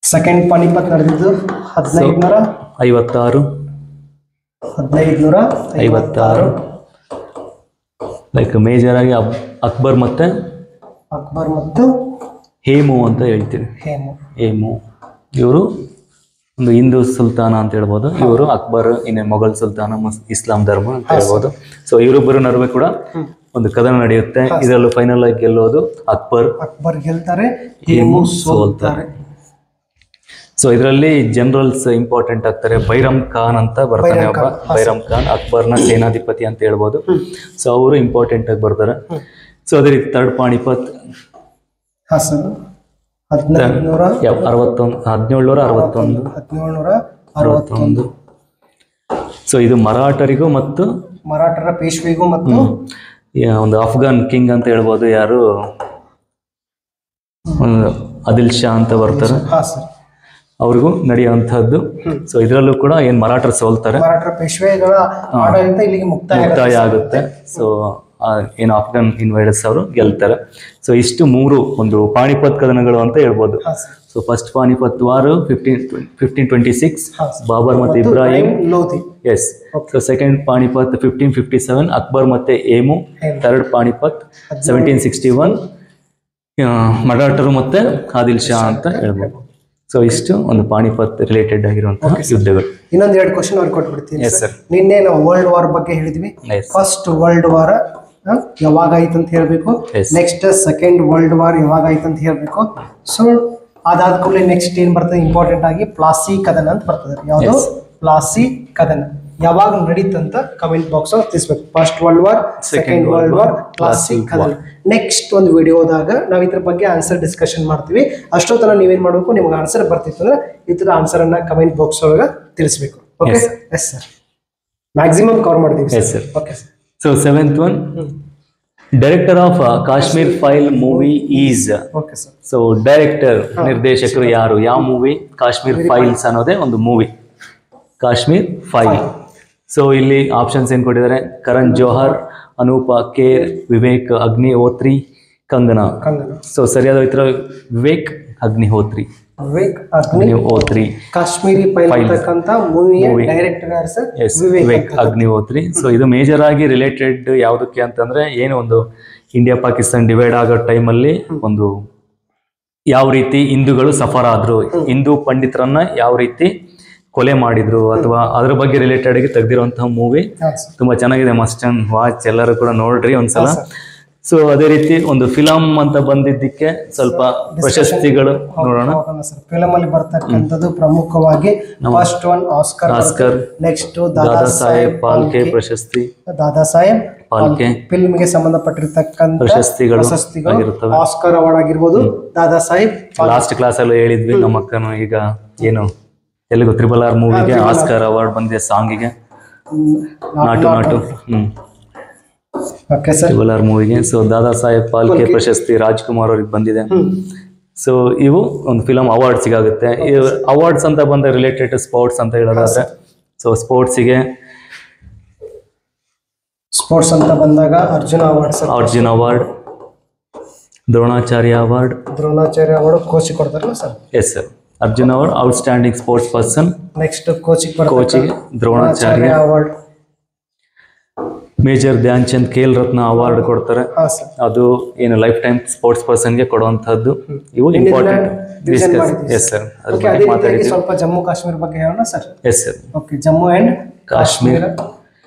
ಸೆಕೆಂಡ್ ಪಾನಿಪತ್ ನಡೆದಿದ್ದು 1556. ಲೈಕ್ ಮೇಜರ್ ಆಗಿ ಅಕ್ಬರ್ ಮತ್ತು ಹೇಮು ಅಂತ ಹೇಳ್ತೀವಿ. ಹೇಮು ಇವರು ಒಂದು ಹಿಂದೂ ಸುಲ್ತಾನ ಅಂತ ಹೇಳ್ಬೋದು. ಇವರು ಅಕ್ಬರ್, ಇನ್ನೇ ಮೊಘಲ್ ಸುಲ್ತಾನ, ಇಸ್ಲಾಂ ಧರ್ಮ ಅಂತ ಹೇಳ್ಬೋದು. ಸೊ ಇವರಿಬ್ಬರ ನಡುವೆ ಕೂಡ ಒಂದು ಕದನ ನಡೆಯುತ್ತೆ. ಇದರಲ್ಲೂ ಫೈನಲ್ ಆಗಿ ಗೆಲ್ಲೋದು ಅಕ್ಬರ್ ಗೆಲ್ತಾರೆ, ಹೇಮು ಸೋಲ್ತಾರೆ. ಸೊ ಇದರಲ್ಲಿ ಜನರಲ್ಸ್ ಇಂಪಾರ್ಟೆಂಟ್ ಆಗ್ತಾರೆ. ಬೈರಮ್ ಖಾನ್ ಅಂತ ಬರ್ತಾನೆ ಒಬ್ಬ. ಬೈರಮ್ ಖಾನ್ ಅಕ್ಬರ್ನ ಸೇನಾಧಿಪತಿ ಅಂತ ಹೇಳ್ಬೋದು. ಸೊ ಅವರು ಇಂಪಾರ್ಟೆಂಟ್ ಆಗಿ ಬರ್ತಾರೆ. ಸೊ ಅದೇ ರೀತಿ ಥರ್ಡ್ ಪಾಣಿಪತ್ 1761. ಸೊ ಇದು ಮರಾಠರಿಗೂ ಮತ್ತು ಮರಾಠರ ಪೇಶ್ವೆಗೂ ಮತ್ತು ಒಂದು ಅಫ್ಘಾನ್ ಕಿಂಗ್ ಅಂತ ಹೇಳ್ಬೋದು, ಯಾರು ಆದಿಲ್ ಶಾ ಅಂತ ಬರ್ತಾರೆ, ಅವ್ರಿಗೂ ನಡೆಯುವಂತಹದ್ದು. ಸೊ ಇದರಲ್ಲೂ ಕೂಡ ಏನ್ ಮರಾಠರು ಸೋಲ್ತಾರೆ, ಮುಕ್ತಾಯ ಆಗುತ್ತೆ. ಸೊ ಏನು ಅಫ್ಘಾನ್ ಇನ್ವೈಡರ್ಸ್ ಅವರು ಗೆಲ್ತಾರೆ. ಸೊ ಇಷ್ಟು ಮೂರು ಒಂದು ಪಾಣಿಪತ್ ಕದನಗಳು ಅಂತ ಹೇಳ್ಬೋದು. So first Panipat war 1526 Babur ಮತ್ತೆ Ibrahim Lodi. Yes. So second Panipat 1557 Akbar ಮತ್ತೆ ಹೇಮು. ಥರ್ಡ್ ಪಾಣಿಪತ್ 1761 ಮರಾಠರು ಮತ್ತೆ ಆದಿಲ್ ಶಾ ಅಂತ ಹೇಳ್ಬೋದು. ಸೊ ಇಷ್ಟು ಒಂದು ಪಾಣಿಪತ್ ರಿಲೇಟೆಡ್ ಆಗಿರುವಂತಹ ಯುದ್ಧಗಳು. ಇನ್ನೊಂದು 2 ಕ್ವಶನ್ ಅವ್ರು ಕೊಟ್ಬಿಡ್ತೀನಿ. ನಿನ್ನೆ ನಾವು ವರ್ಲ್ಡ್ ವಾರ್ ಬಗ್ಗೆ ಹೇಳಿದ್ವಿ. ಫಸ್ಟ್ ವರ್ಲ್ಡ್ ವಾರ್ ಯಾವಾಗ ಆಯ್ತು ಅಂತ ಹೇಳ್ಬೇಕು. ನೆಕ್ಸ್ಟ್ ಸೆಕೆಂಡ್ ವರ್ಲ್ಡ್ ವಾರ್ ಯಾವಾಗ ಆಯ್ತು ಅಂತ ಹೇಳ್ಬೇಕು. ಸೊ ಅದಾದ ಕೂಡಲೇ ನೆಕ್ಸ್ಟ್ ಏನ್ ಬರ್ತದೆ ಇಂಪಾರ್ಟೆಂಟ್ ಆಗಿ ಪ್ಲಾಸಿ ಕದನ ಅಂತ ಬರ್ತದೆ. ಯಾವುದು? ಪ್ಲಾಸಿ ಕದನ ಯಾವಾಗ ನಡೀತಂತ ಕಮೆಂಟ್ ಬಾಕ್ಸ್ ತಿಳಿಸ್ಬೇಕು. First world war, second world war, Plassey ಕದನ. ನೆಕ್ಸ್ಟ್ ಒಂದು ವಿಡಿಯೋದಾಗ ನಾವು ಇದ್ರ ಬಗ್ಗೆ ಆನ್ಸರ್ ಡಿಸ್ಕಷನ್ ಮಾಡ್ತೀವಿ. ಅಷ್ಟೊತ್ತನ ನೀವೇನ್ ಮಾಡ್ಬೇಕು, ನಿಮ್ಗೆ ಆನ್ಸರ್ ಬರ್ತಿತ್ತು ಅಂದ್ರೆ ಇದ್ರ ಆನ್ಸರ್ ಅನ್ನ ಕಮೆಂಟ್ ಬಾಕ್ಸ್ ಒಳಗ ತಿಳಿಸ್ಬೇಕು. Okay? Yes sir. Maximum cover ಮಾಡ್ತೀವಿ. Yes sir. Okay. So seventh one director of Kashmir file movie is. Okay sir. So director ನಿರ್ದೇಶಕರು ಯಾರು, ಯಾವ ಮೂವಿ? ಕಾಶ್ಮೀರ್ ಫೈಲ್ಸ್ ಅನ್ನೋದೇ ಒಂದು ಮೂವಿ, ಕಾಶ್ಮೀರ್ ಫೈಲ್. ಸೊ ಇಲ್ಲಿ ಆಪ್ಷನ್ಸ್ ಏನ್ ಕೊಟ್ಟಿದ್ದಾರೆ? ಕರಣ್ ಜೋಹರ್, ಅನೂಪ ಖೇರ್, ವಿವೇಕ್ ಅಗ್ನಿಹೋತ್ರಿ, ಕಂಗನಾ. ಸೊ ಸರಿಯಾದ ಉತ್ತರ ವಿವೇಕ್ ಅಗ್ನಿಹೋತ್ರಿ. ವಿವೇಕ್ ಅಗ್ನಿಹೋತ್ರಿ. ಕಾಶ್ಮೀರಿ ಫೈಲ್ ಅಂತಕ್ಕಂತ ಮೂವಿಯ ಡೈರೆಕ್ಟರ್ ಯಾರು ಸರ್? ವಿವೇಕ್ ಅಗ್ನಿಹೋತ್ರಿ. ಸೊ ಇದು ಮೇಜರ್ ಆಗಿ ರಿಲೇಟೆಡ್ ಯಾವುದಕ್ಕೆ ಅಂತಂದ್ರೆ, ಏನು ಒಂದು ಇಂಡಿಯಾ ಪಾಕಿಸ್ತಾನ ಡಿವೈಡ್ ಆಗೋ ಟೈಮಲ್ಲಿ ಒಂದು ಯಾವ ರೀತಿ ಹಿಂದೂಗಳು ಸಫರ್ ಆದ್ರು, ಹಿಂದೂ ಪಂಡಿತರನ್ನ ಯಾವ ರೀತಿ ಕೊಲೆ ಮಾಡಿದ್ರು, ಅಥವಾ ಅದ್ರ ಬಗ್ಗೆ ರಿಲೇಟೆಡ್ ಆಗಿ ತೆಗ್ದಿರುವಂತಹ ಮೂವಿ. ತುಂಬಾ ಚೆನ್ನಾಗಿದೆ, ಮಸ್ಟ್ ಅಂಡ್ ವಾಚ್, ಎಲ್ಲರೂ ಕೂಡ ನೋಡ್ರಿ ಒಂದ್ಸಲ. ಸೊ ಅದೇ ರೀತಿ ಒಂದು ಫಿಲಂ ಅಂತ ಬಂದಿದ್ದಕ್ಕೆ ಸ್ವಲ್ಪ ಪ್ರಶಸ್ತಿಗಳು ನೋಡೋಣ. ಫಿಲಂ ಅಲ್ಲಿ ಬರ್ತಕ್ಕಂಥದ್ದು ಪ್ರಮುಖವಾಗಿ first one Oscar, next Dada Saheb Phalke ಪ್ರಶಸ್ತಿ, ದಾದಾ ಸಾಹೇಬ್ ಫಾಲ್ಕೆ ಫಿಲ್ಮ್ ಗೆ ಸಂಬಂಧಪಟ್ಟಿರ್ತಕ್ಕಂಥ ಪ್ರಶಸ್ತಿಗಳು ಆಸ್ಕರ್ ಅವಾರ್ಡ್ ಆಗಿರ್ಬೋದು, ದಾದಾ ಸಾಹೇಬ್. ಲಾಸ್ಟ್ ಕ್ಲಾಸ್ ಅಲ್ಲಿ ಹೇಳಿದ್ವಿ ನಮ್ಮ ಅಕ್ಕನು, ಈಗ ಏನು ತೆಲುಗು RRR ಮೂವಿಗೆ ಆಸ್ಕರ್ ಅವಾರ್ಡ್ ಬಂದಿದೆ, ಸಾಂಗಿಗೆ ನಾಟು. RRR ಮೂವಿಗೆ. ಸೊ ದಾದಾ ಸಾಹೇಬ್ ಫಾಲ್ಕೆ ಪ್ರಶಸ್ತಿ ರಾಜ್ಕುಮಾರ್ ಅವ್ರಿಗೆ ಬಂದಿದೆ. ಸೊ ಇವು ಒಂದು ಫಿಲಂ ಅವಾರ್ಡ್ ಸಿಗುತ್ತೆ. ಅವಾರ್ಡ್ಸ್ ಅಂತ ಬಂದ ರಿಲೇಟೆಡ್ ಸ್ಪೋರ್ಟ್ಸ್ ಅಂತ ಹೇಳೋದಾದ್ರೆ, ಸೊ ಸ್ಪೋರ್ಟ್ಸ್ ಅಂತ ಬಂದಾಗ Arjun award, Dronacharya award coach ಕೊಡ್ತಾರಲ್ಲ sir? Yes sir. Arjun award outstanding sports person. Next ಕೋಚಿಗೆ Dronacharya award. Major Dhyan Chand Khel Ratna award ಕೊಡ್ತಾರೆ, ಅದು ಏನು ಲೈಫ್ ಟೈಮ್ ಸ್ಪೋರ್ಟ್ಸ್ ಪರ್ಸನ್ಗೆ ಕೊಡುವಂತಹದ್ದು. ಇವು ಇಂಪಾರ್ಟೆಂಟ್ ಡಿಸ್ಕಸ್. Yes sir. ಅದ್ರ ಬಗ್ಗೆ ಮಾತಾಡಿದ್ವಿ. ಸ್ವಲ್ಪ ಜಮ್ಮು ಕಾಶ್ಮೀರ ಬಗ್ಗೆ ಹೇಳೋಣ sir? Yes sir. Okay, Jammu and Kashmir.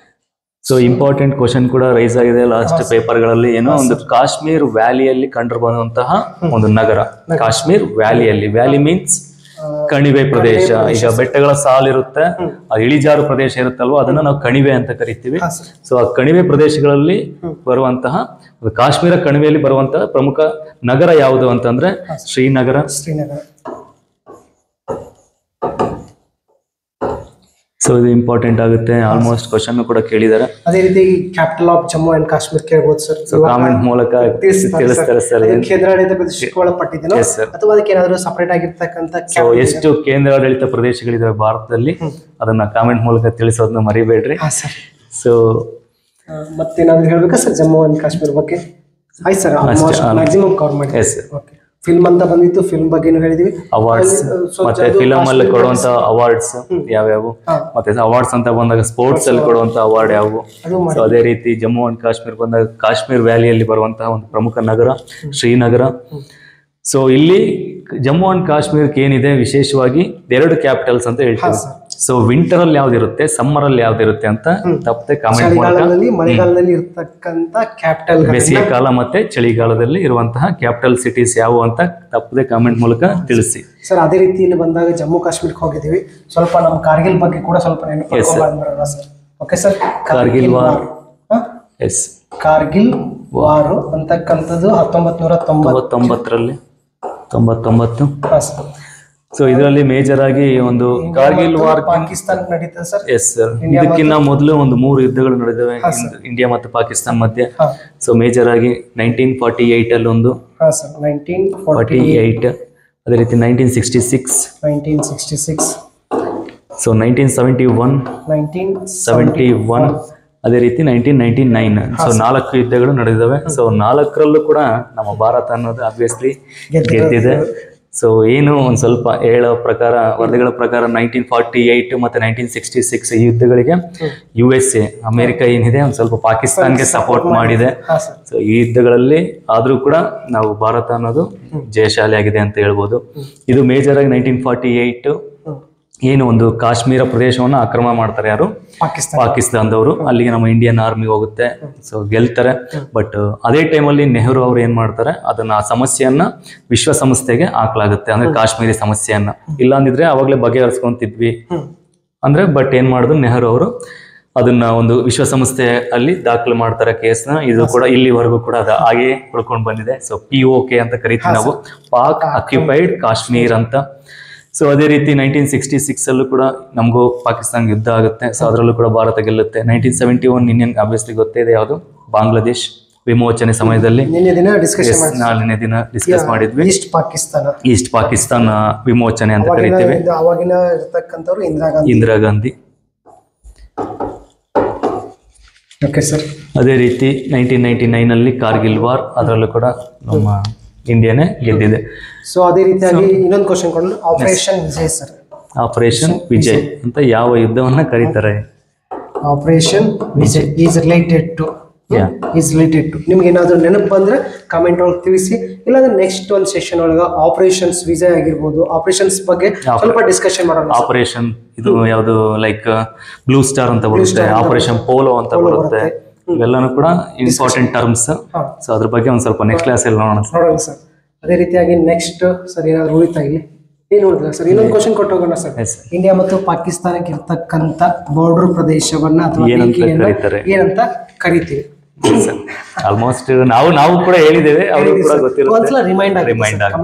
So important question ಕೂಡ ರೈಸ್ ಆಗಿದೆ ಲಾಸ್ಟ್ ಪೇಪರ್ಗಳಲ್ಲಿ. ಏನೋ ಒಂದು ಕಾಶ್ಮೀರ್ ವ್ಯಾಲಿಯಲ್ಲಿ ಕಂಡು ಬಂದಂತಹ ಒಂದು ನಗರ, ಕಾಶ್ಮೀರ್ ವ್ಯಾಲಿಯಲ್ಲಿ. ವ್ಯಾಲಿ ಮೀನ್ಸ್ ಕಣಿವೆ ಪ್ರದೇಶ. ಈಗ ಬೆಟ್ಟಗಳ ಸಾಲಿರುತ್ತೆ, ಇಳಿಜಾರು ಪ್ರದೇಶ ಇರುತ್ತಲ್ವ, ಅದನ್ನ ನಾವು ಕಣಿವೆ ಅಂತ ಕರಿತೀವಿ. ಸೊ ಆ ಕಣಿವೆ ಪ್ರದೇಶಗಳಲ್ಲಿ ಬರುವಂತಹ ಕಾಶ್ಮೀರ ಕಣಿವೆಯಲ್ಲಿ ಬರುವಂತಹ ಪ್ರಮುಖ ನಗರ ಯಾವುದು ಅಂತಂದ್ರೆ ಶ್ರೀನಗರ. ಸೊ ಇದು ಇಂಪಾರ್ಟೆಂಟ್ ಆಗುತ್ತೆ, ಆಲ್ಮೋಸ್ಟ್ ಕ್ವಶನ್ ಕೂಡ ಕೇಳಿದ್ದಾರೆ. ಅದೇ ರೀತಿ capital of Jammu and Kashmir ಕೇಳಬಹುದು ಸರ್? ಸೊ ಕಾಮೆಂಟ್ ಮೂಲಕ ತಿಳಿಸ್ತಾರೆ ಸರ್. ಕೇಂದ್ರಾಡಳಿತ ಪ್ರದೇಶಕ್ಕೆ ಒಳಪಟ್ಟಿದ್ದೇನೋ ಅಥವಾ ಅದಕ್ಕೆ ಏನಾದರೂ ಸಪರೇಟ್ ಆಗಿರ್ತಕ್ಕಂಥ ಎಷ್ಟು ಕೇಂದ್ರಾಡಳಿತ ಪ್ರದೇಶಗಳಿದಾವೆ ಭಾರತದಲ್ಲಿ, ಅದನ್ನ ಕಾಮೆಂಟ್ ಮೂಲಕ ತಿಳಿಸೋದನ್ನ ಮರಿಬೇಡ್ರಿ. ಸೊ ಮತ್ತೇನಾದ್ರು ಹೇಳ್ಬೇಕಾ ಸರ್ ಜಮ್ಮು ಅಂಡ್ ಕಾಶ್ಮೀರ್ ಬಗ್ಗೆ? ಆಯ್ತು ಸರ್, ಮ್ಯಾಕ್ಸಿಮಮ್ ಕವರ್ ಮಾಡಿ. Yes okay. ಫಿಲ್ಮ್ ಅಂತ ಬಂದಿತ್ತು, ಫಿಲ್ಮ್ ಬಗ್ಗೆ ಹೇಳಿದ್ವಿ. ಅವಾರ್ಡ್ಸ್ ಮತ್ತೆ ಫಿಲಂ ಅಲ್ಲಿ ಕೊಡುವಂತ ಅವಾರ್ಡ್ಸ್ ಯಾವ್ಯಾವು, ಮತ್ತೆ ಅವಾರ್ಡ್ಸ್ ಅಂತ ಬಂದಾಗ ಸ್ಪೋರ್ಟ್ಸ್ ಅಲ್ಲಿ ಕೊಡುವಂತ ಅವಾರ್ಡ್ ಯಾವುವು. ಸೊ ಅದೇ ರೀತಿ ಜಮ್ಮು ಅಂಡ್ ಕಾಶ್ಮೀರ್ ಬಂದಾಗ ಕಾಶ್ಮೀರ್ ವ್ಯಾಲಿಯಲ್ಲಿ ಬರುವಂತಹ ಒಂದು ಪ್ರಮುಖ ನಗರ ಶ್ರೀನಗರ. ಸೊ ಇಲ್ಲಿ ಜಮ್ಮು ಅಂಡ್ ಕಾಶ್ಮೀರಕ್ಕೆ ಏನಿದೆ ವಿಶೇಷವಾಗಿ 2 ಕ್ಯಾಪಿಟಲ್ಸ್ ಅಂತ ಹೇಳ್ತೀವಿ. ಸೊ ವಿಂಟರ್ ಅಲ್ಲಿ ಯಾವ್ದಿರುತ್ತೆ, ಸಮ್ಮರ್ ಅಲ್ಲಿ ಯಾವ್ದಿರುತ್ತೆ ಅಂತ ತಪ್ಪದೆ ಕಾಮೆಂಟ್ ಮೂಲಕ, ಮಳೆಗಾಲದಲ್ಲಿ ಇರತಕ್ಕಂತ ಕ್ಯಾಪಿಟಲ್, ಬೇಸಿಗೆ ಕಾಲ ಮತ್ತೆ ಚಳಿಗಾಲದಲ್ಲಿ ಇರುವಂತಹ ಕ್ಯಾಪಿಟಲ್ ಸಿಟೀಸ್ ಯಾವುವು ಅಂತ ತಪ್ಪದೆ ಕಾಮೆಂಟ್ ಮೂಲಕ ತಿಳಿಸಿ ಸರ್. ಅದೇ ರೀತಿ ಇಲ್ಲಿ ಬಂದಾಗ ಜಮ್ಮು ಕಾಶ್ಮೀರಕ್ಕೆ ಹೋಗಿದ್ದೀವಿ, ಸ್ವಲ್ಪ ನಮ್ಮ ಕಾರ್ಗಿಲ್ ಬಗ್ಗೆ ಕೂಡ ಸ್ವಲ್ಪ ನೆನಪಿಟ್ಕೊಳ್ಳೋಣ sir? Okay sir. Kargil war. Yes, Kargil war ಅಂತಕ್ಕಂಥದ್ದು 1999 ಸೊ ಇದರಲ್ಲಿ ಮೇಜರ್ ಆಗಿ ಒಂದು ಕಾರ್ಗಿಲ್ ವಾರ್ ಪಾಕಿಸ್ತಾನ ನಡೀತದೆ ಸರ್? Yes sir. ಇದಕ್ಕಿಂತ ಮೊದಲು ಒಂದು 3 ಯುದ್ಧಗಳು ನಡೆದಿವೆ ಇಂಡಿಯಾ ಮತ್ತು ಪಾಕಿಸ್ತಾನ ಮಧ್ಯೆ. ಸೊ ಮೇಜರ್ ಆಗಿ 1948 ಅಲ್ಲಿ ಒಂದು, 1948, ಅದೇ ರೀತಿ 1966, ಸೊ 1971, ಅದೇ ರೀತಿ 1999. ಸೊ 4 ಯುದ್ಧಗಳು ನಡೆದಿವೆ. ಸೊ 4ರಲ್ಲೂ ಕೂಡ ನಮ್ಮ ಭಾರತ ಅನ್ನೋದು ಆಬ್ವಿಯಸ್ಲಿ ಗೆದ್ದಿದೆ. ಸೊ ಏನು ಒಂದು ಸ್ವಲ್ಪ ಹೇಳೋ ಪ್ರಕಾರ, ವರದಿಗಳ ಪ್ರಕಾರ 1948 ಮತ್ತೆ 1966 ಈ ಯುದ್ಧಗಳಿಗೆ USA ಅಮೆರಿಕ ಏನಿದೆ ಒಂದು ಸ್ವಲ್ಪ ಪಾಕಿಸ್ತಾನ್ಗೆ ಸಪೋರ್ಟ್ ಮಾಡಿದೆ. ಸೊ ಈ ಯುದ್ಧಗಳಲ್ಲಿ ಆದ್ರೂ ಕೂಡ ನಾವು ಭಾರತ ಅನ್ನೋದು ಜಯಶಾಲಿ ಆಗಿದೆ ಅಂತ ಹೇಳ್ಬೋದು. ಇದು ಮೇಜರ್ ಆಗಿ 1948 ಏನು ಒಂದು ಕಾಶ್ಮೀರ ಪ್ರದೇಶವನ್ನು ಆಕ್ರಮಣ ಮಾಡ್ತಾರೆ ಯಾರು, ಪಾಕಿಸ್ತಾನದವರು. ಅಲ್ಲಿಗೆ ನಮ್ಮ ಇಂಡಿಯನ್ ಆರ್ಮಿ ಹೋಗುತ್ತೆ, ಸೊ ಗೆಲ್ತಾರೆ. ಬಟ್ ಅದೇ ಟೈಮಲ್ಲಿ ನೆಹರು ಅವ್ರು ಏನ್ ಮಾಡ್ತಾರೆ, ಅದನ್ನ ಆ ಸಮಸ್ಯೆಯನ್ನ ವಿಶ್ವಸಂಸ್ಥೆಗೆ ಹಾಕ್ಲಾಗುತ್ತೆ, ಅಂದ್ರೆ ಕಾಶ್ಮೀರಿ ಸಮಸ್ಯೆಯನ್ನ. ಇಲ್ಲ ಅಂದಿದ್ರೆ ಅವಾಗ್ಲೇ ಬಗೆಹರಿಸ್ಕೊಂತಿದ್ವಿ ಅಂದ್ರೆ. ಬಟ್ ಏನ್ ಮಾಡಿದ್ರು ನೆಹರು ಅವರು ಅದನ್ನ ಒಂದು ವಿಶ್ವಸಂಸ್ಥೆ ಅಲ್ಲಿ ದಾಖಲು ಮಾಡ್ತಾರೆ ಕೇಸ್ನ. ಇದು ಕೂಡ ಇಲ್ಲಿವರೆಗೂ ಕೂಡ ಅದು ಹಾಗೆ ಉಳ್ಕೊಂಡು ಬಂದಿದೆ. ಸೊ POK ಅಂತ ಕರಿತೀವಿ ನಾವು, ಪಾಕ್ ಆಕ್ಯುಪೈಡ್ ಕಾಶ್ಮೀರ್ ಅಂತ. ಸೊ ಅದೇ ರೀತಿ 1966 ಅಲ್ಲೂ ಕೂಡ ನಮಗೂ ಪಾಕಿಸ್ತಾನ ಯುದ್ಧ ಆಗುತ್ತೆ. ಸೊ ಅದರಲ್ಲೂ ಕೂಡ ಭಾರತ ಗೆಲ್ಲುತ್ತೆ. 1971 ಇನ್ನೇನು ಆಬ್ವಿಯಸ್ಲಿ ಗೊತ್ತೇ ಇದೆ, ಯಾವುದು, ಬಾಂಗ್ಲಾದೇಶ್ ವಿಮೋಚನೆ ಸಮಯದಲ್ಲಿ ನಿನ್ನೆ ದಿನ ಡಿಸ್ಕಷನ್ ಮಾಡಿ ನಾಳಿನ ದಿನ ಡಿಸ್ಕಸ್ ಮಾಡಿದ್ವಿ. ಈಸ್ಟ್ ಪಾಕಿಸ್ತಾನ ವಿಮೋಚನೆ ಅಂತ ಕರಿತೀವಿ. ಅವಾಗಿನ ಇರ್ತಕ್ಕಂಥವ್ರು ಇಂದಿರಾ ಗಾಂಧಿ. Okay sir. ಅದೇ ರೀತಿ 1999 ಅಲ್ಲಿ ಕಾರ್ಗಿಲ್ ವಾರ್, ಅದರಲ್ಲೂ ಕೂಡ ನಮ್ಮ ಇಂಡಿಯಾನೇ ಗೆದ್ದಿದೆ. ಸೊ ಅದೇ ರೀತಿಯಾಗಿ ಇನ್ನೊಂದು ಕ್ವಶನ್ ಕೊಂಡು Operation Vijay sir. Operation Vijay ಅಂತ ಯಾವ ಯುದ್ಧವನ್ನ ಕರೀತಾರೆ? Operation Vijay is related to ನಿಮ್ಗೆ ಏನಾದ್ರು ನೆನಪು ಬಂದ್ರೆ ಕಾಮೆಂಟ್ ಒಳಗೆ ತಿಳಿಸಿ. ಇಲ್ಲಾಂದ್ರೆ ನೆಕ್ಸ್ಟ್ ಒಂದು ಸೆಷನ್ ಒಳಗೆ ಆಪರೇಷನ್ಸ್ ವಿಜಯ್ ಆಗಿರ್ಬೋದು, ಆಪರೇಷನ್ಸ್ ಬಗ್ಗೆ ಸ್ವಲ್ಪ ಡಿಸ್ಕಷನ್ ಮಾಡೋಣ. ಆಪರೇಷನ್ ಇದು ಯಾವುದು ಲೈಕ್ ಬ್ಲೂ ಸ್ಟಾರ್ ಅಂತ ಬರುತ್ತೆ, ಆಪರೇಷನ್ ಪೋಲೋ ಅಂತ ಬರುತ್ತೆ, ಇವೆಲ್ಲನೂ ಕೂಡ ಇಂಪಾರ್ಟೆಂಟ್ ಟರ್ಮ್ಸ್. ಸೊ ಅದ್ರ ಬಗ್ಗೆ ಒಂದು ಸ್ವಲ್ಪ ನೆಕ್ಸ್ಟ್ ಕ್ಲಾಸ್ ಅಲ್ಲಿ ನೋಡೋಣ ಸರ್. ಅದೇ ರೀತಿಯಾಗಿ ನೆಕ್ಸ್ಟ್ ಸರ್ ಏನಾದ್ರು ಉಳಿತಾ ಇಲ್ಲಿ ಏನು ಉಳಿದಿಲ್ಲ ಸರ್? ಇನ್ನೊಂದು ಕ್ವಶನ್ ಕೊಟ್ಟು ಹೋಗೋಣ ಸರ್. ಇಂಡಿಯಾ ಮತ್ತು ಪಾಕಿಸ್ತಾನಕ್ಕೆ ಇರ್ತಕ್ಕಂಥ ಬಾರ್ಡರ್ ಪ್ರದೇಶವನ್ನ ಅಥವಾ ಏನಂತ ಕರಿತೀವಿ? ಆಲ್ಮೋಸ್ಟ್ ನಾವು ಕೂಡ ಹೇಳಿದ್ದೇವೆ, ಅವರು ಕೂಡ ಗೊತ್ತಿರುತ್ತೆ. ಒಂದ್ಸಲ ರಿಮೈಂಡ್ ಆಗುತ್ತೆ.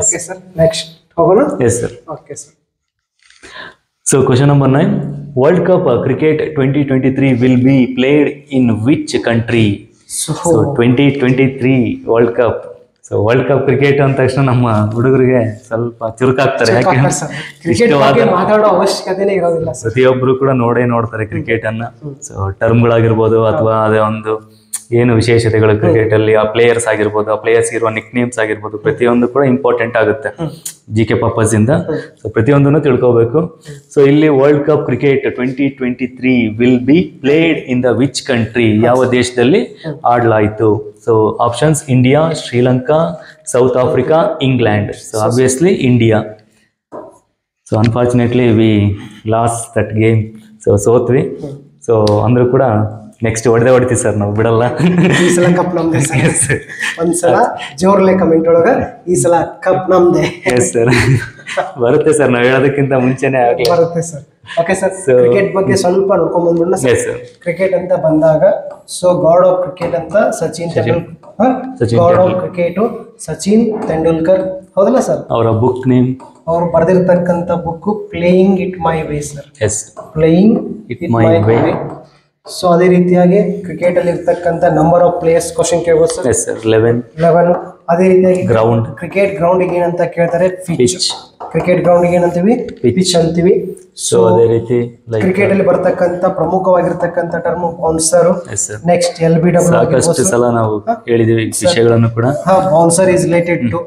ಓಕೆ ಸರ್, ನೆಕ್ಸ್ಟ್ ಹೋಗೋಣ. S sir. Okay sir. So question number 9, World Cup cricket 2023 will be played in which country? So 2023 World Cup. So world cup cricket ಅಂದ ತಕ್ಷಣ ನಮ್ಮ ಹುಡುಗರಿಗೆ ಸ್ವಲ್ಪ ಚುರುಕಾಗ್ತಾರೆ. ಮಾತಾಡೋ ಅವಶ್ಯಕತೆನೇ ಇರೋದಿಲ್ಲ. ಪ್ರತಿಯೊಬ್ರು ಕೂಡ ನೋಡ್ತಾರೆ ಕ್ರಿಕೆಟ್ ಅನ್ನ. ಸೊ ಟರ್ಮ್ಗಳಾಗಿರ್ಬೋದು ಅಥವಾ ಅದೇ ಒಂದು ಏನು ವಿಶೇಷತೆಗಳು ಕ್ರಿಕೆಟ್ ಅಲ್ಲಿ, ಆ ಪ್ಲೇಯರ್ಸ್ ಆಗಿರ್ಬೋದು, ಆ ಪ್ಲೇಯರ್ಸ್ ಇರುವ ನಿಕ್ ನೇಮ್ಸ್ ಆಗಿರ್ಬೋದು, ಪ್ರತಿಯೊಂದು ಕೂಡ ಇಂಪಾರ್ಟೆಂಟ್ ಆಗುತ್ತೆ GK ಪರ್ಪಸ್ ಇಂದ. ಸೊ ಪ್ರತಿಯೊಂದನ್ನು ತಿಳ್ಕೋಬೇಕು. ಸೊ ಇಲ್ಲಿ world cup cricket 2023 will be played in the which country? ಯಾವ ದೇಶದಲ್ಲಿ ಆಡ್ಲಾಯ್ತು? So options India, Sri Lanka, South Africa, England. So obviously India. So unfortunately we lost that game. So ಸೋತ್ವಿ. So ಅಂದ್ರೂ ಕೂಡ ನೆಕ್ಸ್ಟ್ ಹೊಡಿತೀವಿ ಸರ್, ನಾವು ಬಿಡಲ್ಲ. ಈ ಸಲ ಕಪ್ ನಮ್ದೆ. ಒಂದ್ಸಲ ಜೋರ್ಲೆ ಕಮೆಂಟ್ ಒಳಗ ಈ ಸಲ ಕಪ್ ನಮ್ದೆ. ಎಸ್ ಸರ್, ಬರುತ್ತೆ ಸರ್, ನಾವು ಹೇಳೋದಕ್ಕಿಂತ ಮುಂಚೆನೆ ಬರುತ್ತೆ ಸರ್. ಓಕೆ ಸರ್, ಕ್ರಿಕೆಟ್ ಬಗ್ಗೆ ಸ್ವಲ್ಪ ನೋಡ್ಕೊಂಡ್ ಬಂದ್ಬಿಡೋಣ ಸರ್. ಕ್ರಿಕೆಟ್ ಅಂತ ಬಂದಾಗ ಸೊ ಗಾಡ್ ಆಫ್ ಕ್ರಿಕೆಟ್ ಅಂತ Sachin Tendulkar, god of cricket Sachin Tendulkar, ಹೌದಲ್ಲ ಸರ್? ಅವರ ಬುಕ್ ನೇಮ್, ಅವ್ರು ಬರೆದಿರ್ತಕ್ಕಂಥ book playing it my way sir. Yes, playing it my way. So ಅದೇ ರೀತಿಯಾಗಿ ಕ್ರಿಕೆಟ್ ಅಲ್ಲಿ ಇರ್ತಕ್ಕಂಥ ನಂಬರ್ ಆಫ್ ಪ್ಲೇಯರ್ಸ್ ಕ್ವಶನ್ ಕೇಳ್ಬೋದು ಸರ್. Yes sir, 11. ಅದೇ ರೀತಿಯಾಗಿ ಗ್ರೌಂಡ್, ಕ್ರಿಕೆಟ್ ಗ್ರೌಂಡ್ ಏನಂತ ಕೇಳ್ತಾರೆ? ಪಿಚ್. ಕ್ರಿಕೆಟ್ ಗ್ರೌಂಡ್ ಏನಂತೀವಿ? ಪಿಚ್ ಅಂತೀವಿ. ಸೊ ಅದೇ ರೀತಿ ಕ್ರಿಕೆಟ್ ಅಲ್ಲಿ ಬರ್ತಕ್ಕಂಥ ಪ್ರಮುಖವಾಗಿರ್ತಕ್ಕಂಥ ಟರ್ಮ್ ಬೌನ್ಸರ್. Next LBW. ಸಾಕಷ್ಟು ಸಲ ನಾವು ಹೇಳಿದೀವಿ ವಿಷಯಗಳನ್ನು ಕೂಡ. Bouncer is related to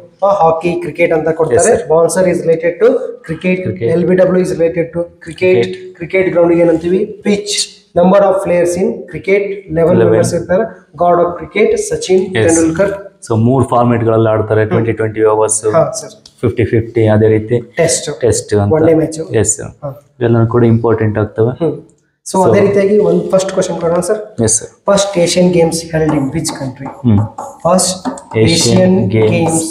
hockey, cricket ಅಂತ ಕೊಡ್ತಾರೆ. Bouncer is related to cricket. LBW is related to cricket. Cricket ground ಏನಂತೀವಿ? Pitch. Number of players in cricket 11 members ಇರ್ತಾರೆ. God of cricket Sachin Tendulkar. So 3 format ಗಳಲ್ಲಿ ಆಡ್ತಾರೆ, 20 ಓವರ್ಸ್, 50-50, ಅದೇ ರೀತಿ test ಅಂತ. S, ಇವೆಲ್ಲ ಕೂಡ ಇಂಪಾರ್ಟೆಂಟ್ ಆಗ್ತವೆ. ಸೊ ಅದೇ ರೀತಿಯಾಗಿ ಒಂದು ಫಸ್ಟ್ ಕ್ವಶನ್ ಕೊಡೋಣ sir. Yes sir. First Asian games held in which country? First Asian games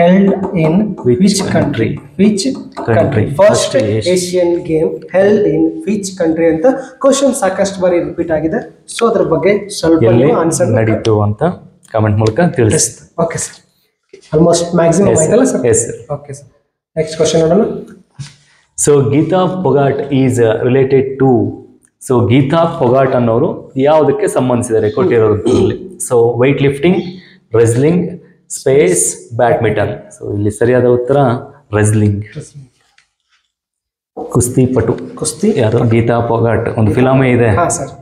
held in which country? Which country? First Asian game held in which country ಅಂತ question ಸಾಕಷ್ಟು ಬಾರಿ repeat ಆಗಿದೆ. So ಅದ್ರ ಬಗ್ಗೆ ಸ್ವಲ್ಪ answer ನಡೀತು ಅಂತ ಕಾಮೆಂಟ್ ಮೂಲಕ ತಿಳಿಸಿ. ಓಕೆ ಸರ್, ಆಲ್ಮೋಸ್ಟ್ ಮ್ಯಾಕ್ಸಿಮಮ್ ಆಯ್ತಲ್ಲ sir? Yes sir. Okay sir, next question ನೋಡೋಣ. So Geeta Phogat is related to. So Geeta Phogat ಅನ್ನೋರು ಯಾವುದಕ್ಕೆ ಸಂಬಂಧಿಸಿದ್ದಾರೆ ಕೊಟ್ಟಿರೋದ್ರಲ್ಲಿ? So weight lifting, wrestling, space, badminton. So ಇಲ್ಲಿ ಸರಿಯಾದ ಉತ್ತರ ರೆಸ್ಲಿಂಗ್. ಕುಸ್ತಿ ಯಾರು? ಗೀತಾ ಫೊಗಾಟ್. ಒಂದು ಫಿಲಮೇ ಇದೆ.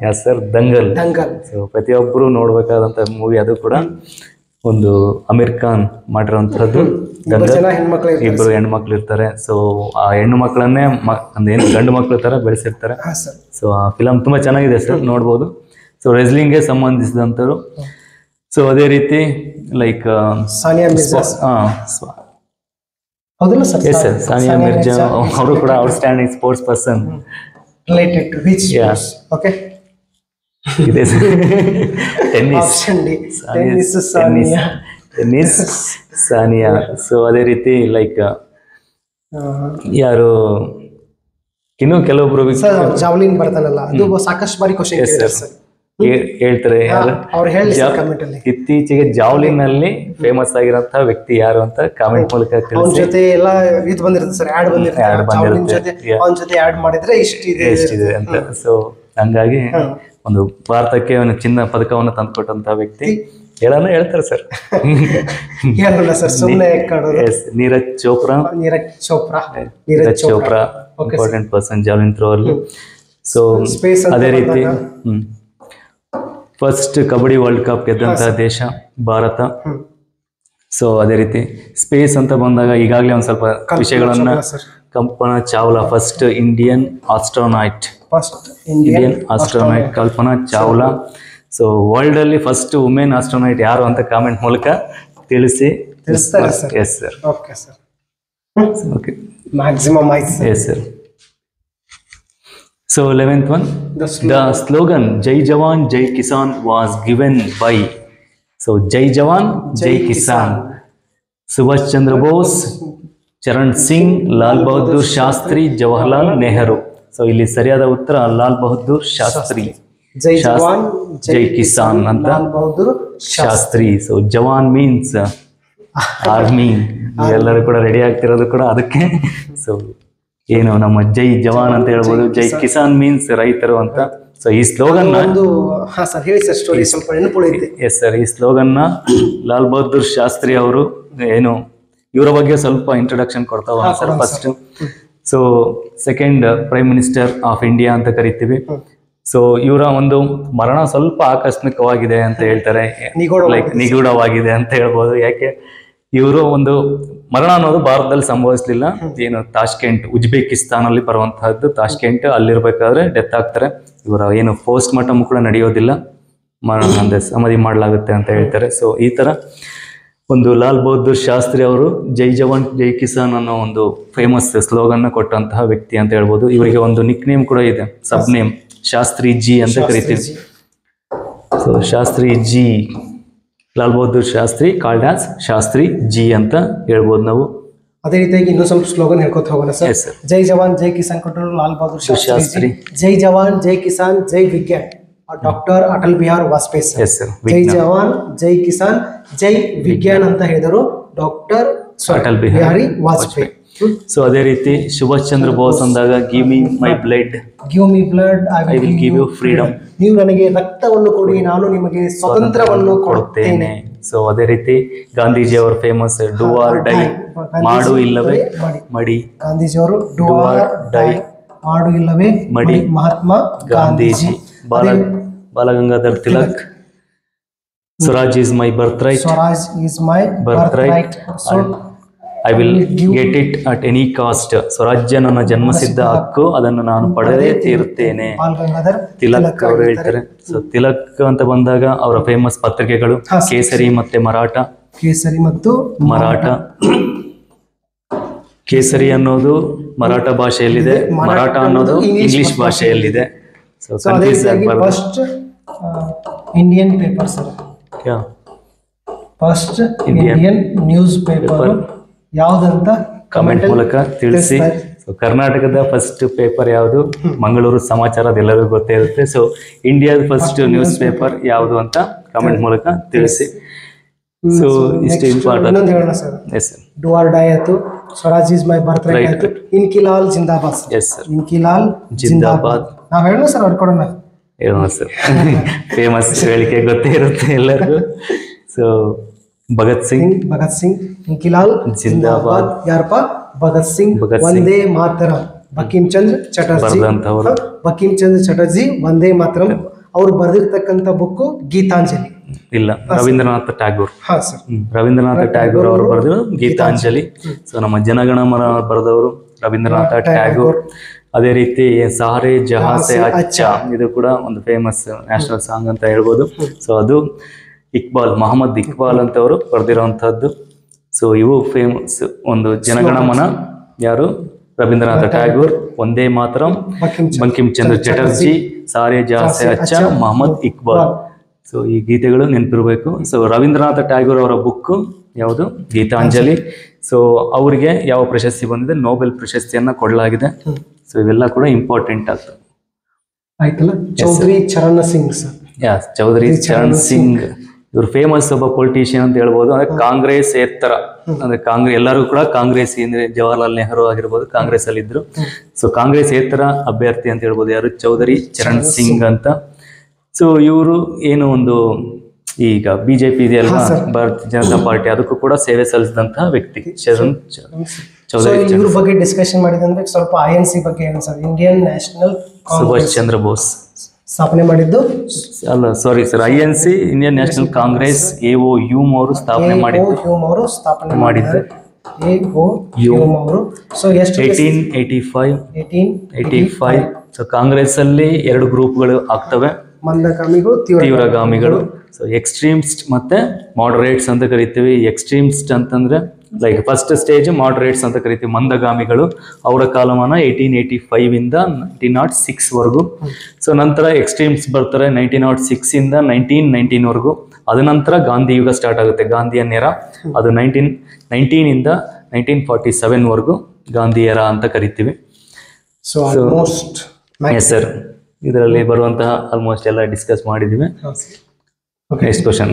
As sir, Dangal. ಸೊ ಪ್ರತಿಯೊಬ್ಬರು ನೋಡ್ಬೇಕಾದಂತ ಮೂವಿ. ಅದು ಕೂಡ ಒಂದು ಅಮೀರ್ ಖಾನ್ ಮಾಡಿರೋಂಥದ್ದು. ಇಬ್ಬರು ಹೆಣ್ಮಕ್ಳು ಇರ್ತಾರೆ. ಸೊ ಆ ಹೆಣ್ಣು ಮಕ್ಕಳನ್ನೇ ಏನು ಗಂಡು ಮಕ್ಳು ತರ ಬೆಳೆಸಿರ್ತಾರೆ. ಸೊ ಆ ಫಿಲಮ್ ತುಂಬಾ ಚೆನ್ನಾಗಿದೆ ಸರ್, ನೋಡ್ಬೋದು. ಸೊ ರೆಸ್ಲಿಂಗ್ಗೆ ಸಂಬಂಧಿಸಿದಂಥವ್ರು. ಸೊ ಅದೇ ರೀತಿ ಲೈಕ್ ಸಾನಿಯಾ ಮಿರ್ಜಾ. ಹೌದಲ್ಲ sir? Yes sir, Sania Mirza ಅವರು ಕೂಡ outstanding sports person. Related to which sports? Okay, ಇದೆ ಸರ್. ಟೆನ್ನಿಸ್ ಸಾನಿಯಾ. ಸೊ ಅದೇ ರೀತಿ ಲೈಕ್ ಯಾರು ಇನ್ನು ಕೆಲವೊಬ್ರು ಜಾವ್ಲಿನ್ ಬರ್ತಾನಲ್ಲ, ಅದು ಸಾಕಷ್ಟು ಬಾರಿ ಕ್ವಶನ್ ಹೇಳ್ತಾರೆ. ಇತ್ತೀಚೆಗೆ ಜಾವ್ಲಿನ್ ಅಲ್ಲಿ ಫೇಮಸ್ ಆಗಿರೋಂತಹ ವ್ಯಕ್ತಿ ಯಾರು ಅಂತ ಕಾಮೆಂಟ್ ಮೂಲಕ ತಿಳಿಸಿ. ಜೊತೆ ಎಲ್ಲ ಇದು ಬಂದಿರುತ್ತೆ ಸರ್, ಆಡ್ ಬಂದಿರುತ್ತೆ. ಅವನ ಜೊತೆ ಆಡ್ ಮಾಡಿದ್ರೆ ಇಷ್ಟಿದೆ ಅಂತ. ಸೊ ಹಂಗಾಗಿ ಒಂದು ಭಾರತಕ್ಕೆ ಒಂದು ಚಿನ್ನ ಪದಕವನ್ನು ತಂದುಕೊಟ್ಟಂತಹ ವ್ಯಕ್ತಿ ಹೇಳ್ತಾರೆ ಸರ್. ಹೇಳಲ್ಲ ಸರ್, ಸುಮ್ಮನೆ Neeraj Chopra important person javelin throw ಅಲ್ಲಿ. ಸೊ ಅದೇ ರೀತಿ ಫಸ್ಟ್ ಕಬಡ್ಡಿ ವರ್ಲ್ಡ್ ಕಪ್ ಗೆದ್ದಂತಹ ದೇಶ ಭಾರತ. ಸೊ ಅದೇ ರೀತಿ ಸ್ಪೇಸ್ ಅಂತ ಬಂದಾಗ ಈಗಾಗಲೇ ಒಂದ್ ಸ್ವಲ್ಪ ವಿಷಯಗಳನ್ನ, Kalpana Chawla first Indian astronaut Kalpana Chawla. So world ಅಲ್ಲಿ ಫಸ್ಟ್ ವುಮೆನ್ ಆಸ್ಟ್ರೋನಾಟ್ ಯಾರು ಅಂತ ಕಾಮೆಂಟ್ ಮೂಲಕ ತಿಳಿಸಿ. Yes sir. Okay sir. Okay, maximum ಆಯ್ತು. Yes sir. So 11th one, the slogan Jai Jawan Jai Kisan was given by, so Jai Jawan Jai Kisan, Subhash Chandra Bose, Charan Singh, Lal Bahadur Shastri, Jawaharlal Nehru. So ಇಲ್ಲಿ ಸರಿಯಾದ ಉತ್ತರ ಲಾಲ್ ಬಹದ್ದೂರ್ ಶಾಸ್ತ್ರಿ. ಜೈ ಜವಾನ್ ಜೈ ಕಿಸಾನ್ ಅಂತ Lal Bahadur Shastri. So ಜವಾನ್ means army, ಎಲ್ಲರೂ ಕೂಡ ready ಆಗ್ತಿರೋದು ಕೂಡ ಅದಕ್ಕೆ. ಸೊ ಏನು ನಮ್ಮ ಜೈ ಜವಾನ್ ಅಂತ ಹೇಳ್ಬೋದು, ಜೈ ಕಿಸಾನ್ ಮೀನ್ಸ್ ರೈತರು ಅಂತ. ಸೊ ಈ ಸ್ಲೋಗನ್ ಎಸ್ ಸರ್, ಈ ಸ್ಲೋಗನ್ ನ ಲಾಲ್ ಬಹದ್ದೂರ್ ಶಾಸ್ತ್ರಿ ಅವರು ಏನು ಇವರ ಬಗ್ಗೆ ಸ್ವಲ್ಪ ಇಂಟ್ರೊಡಕ್ಷನ್ ಕೊಡ್ತಾವ sir. First so second prime minister of India ಅಂತ ಕರಿತೀವಿ. ಸೊ ಇವರ ಒಂದು ಮರಣ ಸ್ವಲ್ಪ ಆಕಸ್ಮಿಕವಾಗಿದೆ ಅಂತ ಹೇಳ್ತಾರೆ, ಲೈಕ್ ನಿಗೂಢವಾಗಿದೆ ಅಂತ ಹೇಳ್ಬೋದು. ಯಾಕೆ ಇವರು ಒಂದು ಮರಣ ಅನ್ನೋದು ಭಾರತದಲ್ಲಿ ಸಂಭವಿಸ್ಲಿಲ್ಲ. ಏನು ತಾಷ್ಕೆಂಟ್ ಉಜ್ಬೇಕಿಸ್ತಾನ್ ಅಲ್ಲಿ ಬರುವಂತಹದ್ದು, ತಾಷ್ಕೆಂಟ್ ಅಲ್ಲಿರ್ಬೇಕಾದ್ರೆ ಡೆತ್ ಆಗ್ತಾರೆ. ಇವರ ಏನು ಪೋಸ್ಟ್ ಮಾರ್ಟಮ್ ಕೂಡ ನಡೆಯೋದಿಲ್ಲ, ಮರಣ ಅಂದ್ರೆ ಸಮಾಧಿ ಮಾಡಲಾಗುತ್ತೆ ಅಂತ ಹೇಳ್ತಾರೆ. ಸೊ ಈ ತರ ಒಂದು ಲಾಲ್ ಬಹದ್ದೂರ್ ಶಾಸ್ತ್ರಿ ಅವರು ಜೈ ಜವಾನ್ ಜೈ ಕಿಸಾನ್ ಅನ್ನೋ ಒಂದು ಫೇಮಸ್ ಸ್ಲೋಗನ್ ಕೊಟ್ಟಂತಹ ವ್ಯಕ್ತಿ ಅಂತ ಹೇಳ್ಬೋದು. ಇವರಿಗೆ ಒಂದು ನಿಕ್ ನೇಮ್ ಕೂಡ ಇದೆ, ಸಬ್ ನೇಮ್ ಶಾಸ್ತ್ರಿ ಜಿ ಅಂತ ಕರಿತೀವಿ. So Shastri ji, Lal Bahadur Shastri called as Shastri ji ಅಂತ ಹೇಳ್ಬೋದು ನಾವು. ಅದೇ ರೀತಿಯಾಗಿ ಇನ್ನೂ ಸ್ವಲ್ಪ ಸ್ಲೋಗನ್ ಹೇಳ್ಕೊತ ಹೋಗೋಣ ಸರ್. ಜೈ ಜವಾನ್ ಜೈ ಕಿಸಾನ್ ಕೊಟ್ಟರು ಲಾಲ್ ಬಹದ್ದೂರ್ ಶಾಸ್ತ್ರಿ. ಜೈ ಜವಾನ್ ಜೈ ಕಿಸಾನ್ ಜೈ ವಿಜ್ಞಾನ್ ಡಾಕ್ಟರ್ ಅಟಲ್ ಬಿಹಾರಿ ವಾಜಪೇಯಿ ಸರ್. ಜೈ ಜವಾನ್ ಜೈ ಕಿಸಾನ್ ಜೈ ವಿಜ್ಞಾನ್ ಅಂತ ಹೇಳಿದರು ಡಾಕ್ಟರ್ ಅಟಲ್ ಬಿಹಾರಿ ವಾಜಪೇಯಿ. ಸೊ ಅದೇ ರೀತಿ ಸುಭಾಷ್ ಚಂದ್ರ ಬೋಸ್ ಅಂದಾಗ give me my blood, give me blood I will give you freedom. ನೀವು ನನಗೆ ರಕ್ತವನ್ನು ಕೊಡಿ, ನಾನು ನಿಮಗೆ ಸ್ವಾತಂತ್ರ್ಯವನ್ನು ಕೊಡುತ್ತೇನೆ. ಸೊ ಅದೇ ರೀತಿ ಗಾಂಧೀಜಿ ಅವರ ಫೇಮಸ್ ಡೂ ಆರ್ ಡೈ, ಮಾಡು ಇಲ್ಲವೇ ಮಡಿ. ಗಾಂಧೀಜಿ ಅವರು ಡೂ ಆರ್ ಡೈ, ಮಾಡು ಇಲ್ಲವೇ ಮಡಿ. Mahatma Gandhiji. Balgangadhar Tilak, Swaraj is my birth right, Swaraj is my birth right. I will get it at any cost. ಸ್ವರಾಜ್ಯ ನನ್ನ ಜನ್ಮಸಿದ್ಧ ಹಕ್ಕು, ಅದನ್ನು ನಾನು ಪಡೆದೇ ತೀರುತ್ತೇನೆ. ತಿಲಕ್ ಅವರು ಹೇಳ್ತಾರೆ. ಸೊ ತಿಲಕ್ ಅಂತ ಬಂದಾಗ ಅವರ ಫೇಮಸ್ ಪತ್ರಿಕೆಗಳು ಕೇಸರಿ ಮತ್ತೆ ಮರಾಠ. ಕೇಸರಿ ಮತ್ತು ಮರಾಠ. ಕೇಸರಿ ಅನ್ನೋದು ಮರಾಠ ಭಾಷೆಯಲ್ಲಿದೆ, ಮರಾಠ ಅನ್ನೋದು ಇಂಗ್ಲಿಷ್ ಭಾಷೆಯಲ್ಲಿದೆ. So first Indian paper sir, first Indian newspaper ಯಾವುದಂತ ಕಮೆಂಟ್ ಮೂಲಕ ತಿಳಿಸಿ. ಸೊ ಕರ್ನಾಟಕದ ಫಸ್ಟ್ ಪೇಪರ್ ಯಾವುದು? ಮಂಗಳೂರು ಸಮಾಚಾರ, ಅದೆಲ್ಲರಿಗೂ ಗೊತ್ತೇ ಇರುತ್ತೆ. ಸೊ ಇಂಡಿಯಾದ ಫಸ್ಟ್ ನ್ಯೂಸ್ ಪೇಪರ್ ಯಾವುದು ಅಂತ ಕಮೆಂಟ್ ಮೂಲಕ ತಿಳಿಸಿ. ಸೊ ಇಷ್ಟು important. Yes sir. Do or die ಆಯ್ತು, Swaraj is my birthright ಆಯ್ತು, ಇನ್ಕಿಲಾಲ್ ಜಿಂದಾಬಾದ್. ಎಸ್ ಸರ್, ಇನ್ಕಿಲಾಲ್ ಜಿಂದಾಬಾದ್. ನಾವ್ ಹೇಳೋಣ ಸರ್, ಅವ್ರು ಕೊಡೋಣ. ಹೇಳೋಣ ಸರ್, ಫೇಮಸ್ ಹೇಳಿಕೆ ಗೊತ್ತೇ ಇರುತ್ತೆ ಎಲ್ಲರಿಗೂ. ಸೊ ಭಗತ್ ಸಿಂಗ್, ಭಗತ್ ಸಿಂಗ್, ಇನ್ಕಿಲಾಲ್ ಜಿಂದಾಬಾದ್. ಯಾರಪ್ಪ? ಭಗತ್ ಸಿಂಗ್. ವಂದೇ ಮಾತರಂ, ಬಂಕಿಂ ಚಂದ್ರ ಚಟರ್ಜಿ. ಬಂಕಿಂ ಚಂದ್ರ ಚಟರ್ಜಿ ವಂದೇ ಮಾತರಂ ಅವ್ರು ಬರೆದಿರ್ತಕ್ಕಂಥ ಬುಕ್ಕು ಗೀತಾಂಜಲಿ. ಇಲ್ಲ, ರವೀಂದ್ರನಾಥ್ ಟ್ಯಾಗೋರ್. ಹಾ ಸರ್, ರವೀಂದ್ರನಾಥ ಟ್ಯಾಗೋರ್ ಅವರು ಬರೆದಿರೋ ಗೀತಾಂಜಲಿ. ಸೊ ನಮ್ಮ ಜನಗಣಮನ ಬರೆದವರು ರವೀಂದ್ರನಾಥ ಟ್ಯಾಗೋರ್. ಅದೇ ರೀತಿ ಸಾರೆ ಜಹಾಸೆ ಅಚ್ಚ, ಇದು ಕೂಡ ಒಂದು ಫೇಮಸ್ ನ್ಯಾಷನಲ್ ಸಾಂಗ್ ಅಂತ ಹೇಳ್ಬೋದು. ಸೊ ಅದು ಇಕ್ಬಾಲ್, ಮೊಹಮ್ಮದ್ ಇಕ್ಬಾಲ್ ಅಂತವರು ಬರೆದಿರುವಂತಹದ್ದು. ಸೊ ಇವು ಫೇಮಸ್ ಒಂದು ಜನಗಣಮನ. ಯಾರು? ರವೀಂದ್ರನಾಥ ಟ್ಯಾಗೋರ್, ವಂದೇ ಮಾತರಂ, ಬಂಕಿಂ ಚಂದ್ರ ಚಟರ್ಜಿ, ಸಾರೆ ಜಹಾಸೆ ಅಚ್ಚ, ಮೊಹಮ್ಮದ್ ಇಕ್ಬಾಲ್. ಸೊ ಈ ಗೀತೆಗಳು ನೆನಪಿರಬೇಕು. ಸೊ ರವೀಂದ್ರನಾಥ ಟ್ಯಾಗೋರ್ ಅವರ ಬುಕ್ ಯಾವುದು? ಗೀತಾಂಜಲಿ. ಸೊ ಅವರಿಗೆ ಯಾವ ಪ್ರಶಸ್ತಿ ಬಂದಿದೆ? ನೋಬೆಲ್ ಪ್ರಶಸ್ತಿಯನ್ನ ಕೊಡಲಾಗಿದೆ. ಸೊ ಇವೆಲ್ಲ ಕೂಡ ಇಂಪಾರ್ಟೆಂಟ್ ಆಗ್ತದೆ. ಆಯ್ತಲ್ಲ. ಚೌಧರಿ ಚರಣ್ ಸಿಂಗ್ ಸರ್. ಚೌಧರಿ ಚರಣ್ ಸಿಂಗ್ ಇವರು ಫೇಮಸ್ ಒಬ್ಬ ಪೊಲಿಟಿಷಿಯನ್ ಅಂತ ಹೇಳ್ಬೋದು. ಅಂದ್ರೆ ಕಾಂಗ್ರೆಸ್ ಏತರ, ಅಂದ್ರೆ ಎಲ್ಲರೂ ಕೂಡ ಕಾಂಗ್ರೆಸ್, ಅಂದ್ರೆ ಜವಾಹರ್ಲಾಲ್ ನೆಹರು ಆಗಿರ್ಬೋದು ಕಾಂಗ್ರೆಸ್ ಅಲ್ಲಿ ಇದ್ರು. ಸೊ ಕಾಂಗ್ರೆಸ್ ಏತರ ಅಭ್ಯರ್ಥಿ ಅಂತ ಹೇಳ್ಬೋದು. ಯಾರು? ಚೌಧರಿ ಚರಣ್ ಸಿಂಗ್ ಅಂತ. ಸೊ ಇವರು ಏನು ಒಂದು ಈಗ ಬಿಜೆಪಿ ಇದೆಯಲ್ವಾ, ಭಾರತೀಯ ಜನತಾ ಪಾರ್ಟಿ, ಅದಕ್ಕೂ ಕೂಡ ಸೇವೆ ಸಲ್ಲಿಸಿದಂತಹ ವ್ಯಕ್ತಿ ಶರಣ್ ಚೌಧರಿ. ಇವ್ರ ಬಗ್ಗೆ ಡಿಸ್ಕಷನ್ ಮಾಡಿದಂದ್ರೆ ಸ್ವಲ್ಪ INC ಬಗ್ಗೆ ಏನು sir, Indian national Subhash Chandra Bose ಸ್ಥಾಪನೆ ಮಾಡಿದ್ದು ಅಲ್ಲ, sorry sir, INC Indian national Congress AO Hume ಅವರು ಸ್ಥಾಪನೆ ಮಾಡಿದ್ದು. ಸೊ ಎಷ್ಟು 1885. ಸೊ ಕಾಂಗ್ರೆಸ್ ಅಲ್ಲಿ 2 ಗ್ರೂಪ್ಗಳು ಆಗ್ತವೆ, ಮಂದಗಾಮಿಗಳು, ತೀವ್ರಗಾಮಿಗಳು. ಸೊ ಎಕ್ಸ್ಟ್ರೀಮ್ಸ್ಟ್ ಮತ್ತೆ ಮಾಡರೇಟ್ಸ್ ಅಂತ ಕರಿತೀವಿ. ಎಕ್ಸ್ಟ್ರೀಮ್ಸ್ಟ್ ಅಂತಂದ್ರೆ ಲೈಕ್ ಫಸ್ಟ್ ಸ್ಟೇಜ್ ಮಾಡರೇಟ್ಸ್ ಅಂತ ಕರಿತೀವಿ, ಮಂದಗಾಮಿಗಳು. ಅವರ ಕಾಲಮಾನ 1885 ಇಂದ 1906 ವರೆಗೂ. ಸೊ ನಂತರ ಎಕ್ಸ್ಟ್ರೀಮ್ಸ್ ಬರ್ತಾರೆ 1906 ಇಂದ 1919 ವರೆಗೂ. ಅದ ನಂತರ ಗಾಂಧಿ ಯುಗ ಸ್ಟಾರ್ಟ್ ಆಗುತ್ತೆ, ಗಾಂಧಿಯನ್ ಎರಾ. ಅದು 1919 ಇಂದ 1947 ವರೆಗೂ ಗಾಂಧಿ ಎರಾ ಅಂತ ಕರಿತೀವಿ. ಸೊ ಆಲ್ಮೋಸ್ಟ್ ಎಸ್ ಸರ್, ಇದರಲ್ಲಿ ಬರುವಂತಹ ಆಲ್ಮೋಸ್ಟ್ ಎಲ್ಲ ಡಿಸ್ಕಸ್ ಮಾಡಿದ್ದೀವಿ. Next question.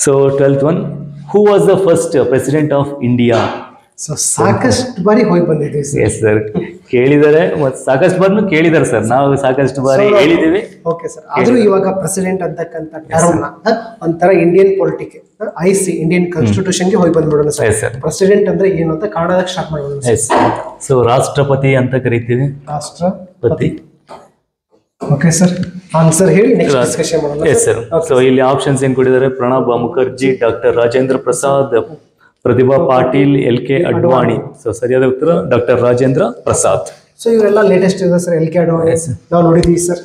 So 12th one, who was the first president of India? So ಸಾಕಷ್ಟು ಬಾರಿ ಹೋಗಿ ಬಂದಿದ್ದೀವಿ ಸರ್. ಎಸ್ ಸರ್, ಕೇಳಿದ್ದಾರೆ ಮತ್ತು ಸಾಕಷ್ಟು ಬಾರಿ ಕೇಳಿದ್ದಾರೆ ಸರ್, ನಾವು ಸಾಕಷ್ಟು ಬಾರಿ ಹೇಳಿದ್ದೀವಿ. ಓಕೆ ಸರ್, ಆದ್ರೂ ಇವಾಗ ಪ್ರೆಸಿಡೆಂಟ್ ಅಂತಕ್ಕಂಥ ಟರ್ಮ್ ಒಂಥರ Indian politic IC Indian constitution ಗೆ ಹೋಗಿ ಬಂದ್ಬಿಡೋಣ ಸರ್. ಪ್ರೆಸಿಡೆಂಟ್ ಅಂದ್ರೆ ಏನು ಅಂತ ಕನ್ನಡದಾಗ ಸ್ಟಾರ್ಟ್ ಮಾಡೋಣ. ಸೊ ರಾಷ್ಟ್ರಪತಿ ಅಂತ ಕರಿತೀವಿ, ರಾಷ್ಟ್ರಪತಿ. ಓಕೆ ಸರ್, ಆನ್ಸರ್ ಹೇಳಿ ನೆಕ್ಸ್ಟ್ ಡಿಸ್ಕಷನ್ ಮಾಡೋಣ. Yes sir. ಸೊ ಇಲ್ಲಿ ಆಪ್ಷನ್ಸ್ ಏನ್ ಕೊಟ್ಟಿದ್ದಾರೆ: Pranab Mukherjee, doctor Rajendra Prasad, Pratibha Patil, LK Advani. So ಸರಿಯಾದ ಉತ್ತರ ಡಾಕ್ಟರ್ ರಾಜೇಂದ್ರ ಪ್ರಸಾದ್. ಸೊ ಇವರೆಲ್ಲ ಲೇಟೆಸ್ಟ್ ಇದೆ ಸರ್. LK ಅಡ್ವಾಣಿ ನಾವು ನೋಡಿದ್ವಿ ಸರ್,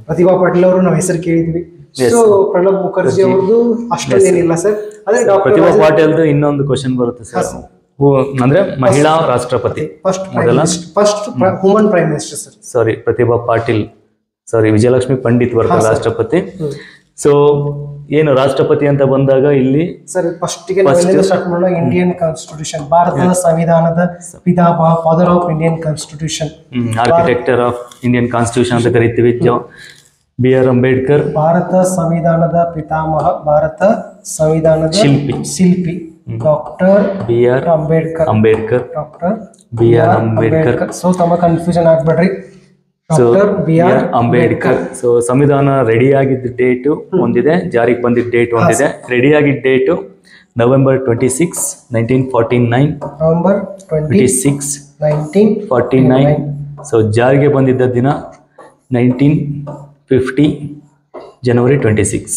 ಪ್ರತಿಭಾ ಪಾಟೀಲ್ ಅವರು ನಾವು ಹೆಸರು ಕೇಳಿದ್ವಿ. ಸೊ ಪ್ರಣಬ್ ಮುಖರ್ಜಿ ಅವ್ರದ್ದು ಅಷ್ಟೊಂದೇನಿಲ್ಲ ಸರ್. ಅದೇ ಪ್ರತಿಭಾ ಪಾಟೀಲ್ ಇನ್ನೊಂದು ಕ್ವಶನ್ ಬರುತ್ತೆ ಸರ್, ಅಂದ್ರೆ ಮಹಿಳಾ ರಾಷ್ಟ್ರಪತಿ, first woman prime minister sir. Sorry, Pratibha Patil, sorry, Vijayalakshmi Pandit ಬರ್ತಾರೆ ರಾಷ್ಟ್ರಪತಿ. ಸೊ ಏನು ರಾಷ್ಟ್ರಪತಿ ಅಂತ ಬಂದಾಗ ಇಲ್ಲಿ ಸರ್ ಫಸ್ಟಿಗೆ ಸ್ಟಾರ್ಟ್ ಮಾಡೋಣ. ಇಂಡಿಯನ್ ಕಾನ್ಸ್ಟಿಟ್ಯೂಷನ್, ಭಾರತದ ಸಂವಿಧಾನದ ಪಿತಾ, father of Indian constitution, architecture of Indian constitution ಅಂತ ಕರಿತೀವಿ. BR ಅಂಬೇಡ್ಕರ್, ಭಾರತ ಸಂವಿಧಾನದ ಪಿತಾಮಹ, ಭಾರತ ಸಂವಿಧಾನದ ಶಿಲ್ಪಿ doctor BR Ambedkar, doctor BR Ambedkar. So ತಮ್ಮ ಕನ್ಫ್ಯೂಷನ್ ಆಗ್ಬೇಡ್ರಿ, ಡಾಕ್ಟರ್ BR ಅಂಬೇಡ್ಕರ್. ಸೊ ಸಂವಿಧಾನ ರೆಡಿ ಆಗಿದ್ದ ಡೇಟು ಒಂದಿದೆ, ಜಾರಿಗೆ ಬಂದಿದ್ದ ಡೇಟ್ ಒಂದಿದೆ. ರೆಡಿ ಆಗಿದ್ದ ಡೇಟು ನವೆಂಬರ್ 26, 1949. ನವೆಂಬರ್ 26, 1949. ಸೊ ಜಾರಿಗೆ ಬಂದಿದ್ದ ದಿನ 1950, ಜನವರಿ 26.